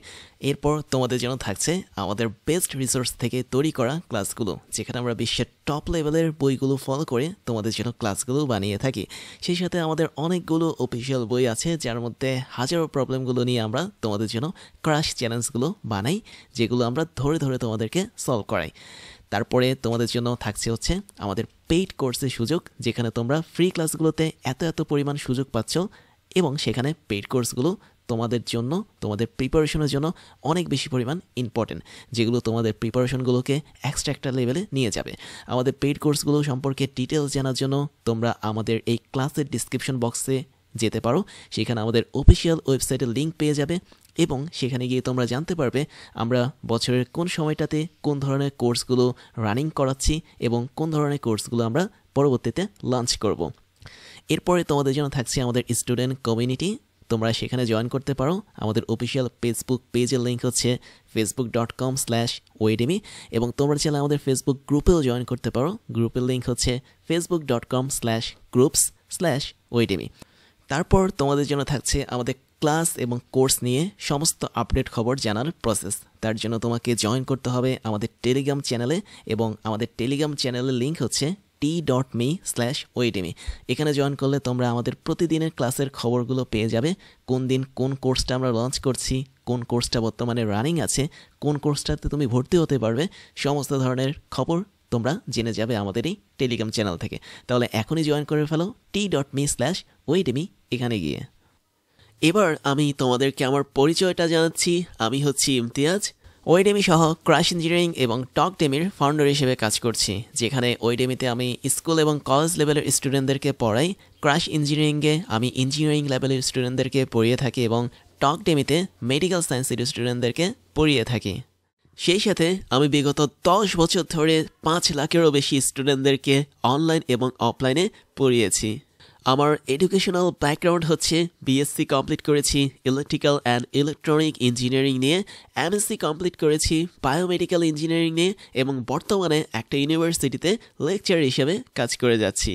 এরপর তোমাদের জন্য থাকছে আমাদের বেস্ট রিসোর্স থেকে তৈরি করা ক্লাসগুলো, যেখানে আমরা বিশ্বের টপ লেভেলের বইগুলো ফলো করে তোমাদের জন্য ক্লাসগুলো বানিয়ে থাকি। সেই সাথে আমাদের অনেকগুলো অফিসিয়াল বই আছে, যার মধ্যে হাজারো প্রবলেমগুলো নিয়ে আমরা তোমাদের জন্য ক্রাশ চ্যালেঞ্জগুলো বানাই, যেগুলো আমরা ধরে ধরে তোমাদেরকে সলভ করাই। তারপরে তোমাদের জন্য থাকছে হচ্ছে আমাদের পেইড কোর্সের সুযোগ, যেখানে তোমরা ফ্রি ক্লাসগুলোতে এত পরিমাণ সুযোগ পাচ্ছ, এবং সেখানে পেইড কোর্সগুলো তোমাদের জন্য, তোমাদের প্রিপারেশনের জন্য অনেক বেশি পরিমাণ ইম্পর্টেন্ট, যেগুলো তোমাদের প্রিপারেশনগুলোকে এক্সট্রা একটা লেভেলে নিয়ে যাবে। আমাদের পেইড কোর্সগুলো সম্পর্কে ডিটেলস জানার জন্য তোমরা আমাদের এই ক্লাসের ডিসক্রিপশন বক্সে যেতে পারো। সেখানে আমাদের অফিসিয়াল ওয়েবসাইটের লিঙ্ক পেয়ে যাবে এবং সেখানে গিয়ে তোমরা জানতে পারবে আমরা বছরের কোন সময়টাতে কোন ধরনের কোর্সগুলো রানিং করাচ্ছি এবং কোন ধরনের কোর্সগুলো আমরা পরবর্তীতে লঞ্চ করব। এরপরে তোমাদের জন্য থাকছে আমাদের স্টুডেন্ট কমিউনিটি। তোমরা সেখানে জয়েন করতে পারো। আমাদের অফিসিয়াল ফেসবুক পেজের লিঙ্ক হচ্ছে facebook.com/oedemy এবং তোমরা চাইলে আমাদের ফেসবুক গ্রুপেও জয়েন করতে পারো। গ্রুপের লিঙ্ক হচ্ছে facebook.com/groups/oedemy। তারপর তোমাদের জন্য থাকছে আমাদের ক্লাস এবং কোর্স নিয়ে সমস্ত আপডেট খবর জানার প্রসেস। তার জন্য তোমাকে জয়েন করতে হবে আমাদের টেলিগ্রাম চ্যানেলে এবং আমাদের টেলিগ্রাম চ্যানেলের লিঙ্ক হচ্ছে t.me/oedemy। এখানে জয়েন করলে তোমরা আমাদের প্রতিদিনের ক্লাসের খবরগুলো পেয়ে যাবে। কোন দিন কোন কোর্সটা আমরা লঞ্চ করছি, কোন কোর্সটা বর্তমানে রানিং আছে, কোন কোর্সটাতে তুমি ভর্তি হতে পারবে, সমস্ত ধরনের খবর তোমরা জেনে যাবে আমাদের এই টেলিগ্রাম চ্যানেল থেকে। তাহলে এখনই জয়েন করে ফেলো t.me/oedemy এখানে গিয়ে। এবার আমি তোমাদেরকে আমার পরিচয়টা জানাচ্ছি। আমি হচ্ছি ইমতিয়াজ, ওয়েডেমি সহ ক্রাশ ইঞ্জিনিয়ারিং এবং টকডেমির ফাউন্ডার হিসেবে কাজ করছি, যেখানে ওয়েডেমিতে আমি স্কুল এবং কলেজ লেভেলের স্টুডেন্টদেরকে পড়াই, ক্রাশ ইঞ্জিনিয়ারিংয়ে আমি ইঞ্জিনিয়ারিং লেভেলের স্টুডেন্টদেরকে পড়িয়ে থাকি এবং টকডেমিতে মেডিকেল সায়েন্সের স্টুডেন্টদেরকে পড়িয়ে থাকি। সেই সাথে আমি বিগত 10 বছর ধরে 5 লাখেরও বেশি স্টুডেন্টদেরকে অনলাইন এবং অফলাইনে পড়িয়েছি। আমার এডুকেশনাল ব্যাকগ্রাউন্ড হচ্ছে বিএসসি কমপ্লিট করেছি ইলেকট্রিক্যাল অ্যান্ড ইলেকট্রনিক ইঞ্জিনিয়ারিং নিয়ে, এমএসসি কমপ্লিট করেছি বায়োমেডিক্যাল ইঞ্জিনিয়ারিং নিয়ে এবং বর্তমানে একটা ইউনিভার্সিটিতে লেকচার হিসেবে কাজ করে যাচ্ছি।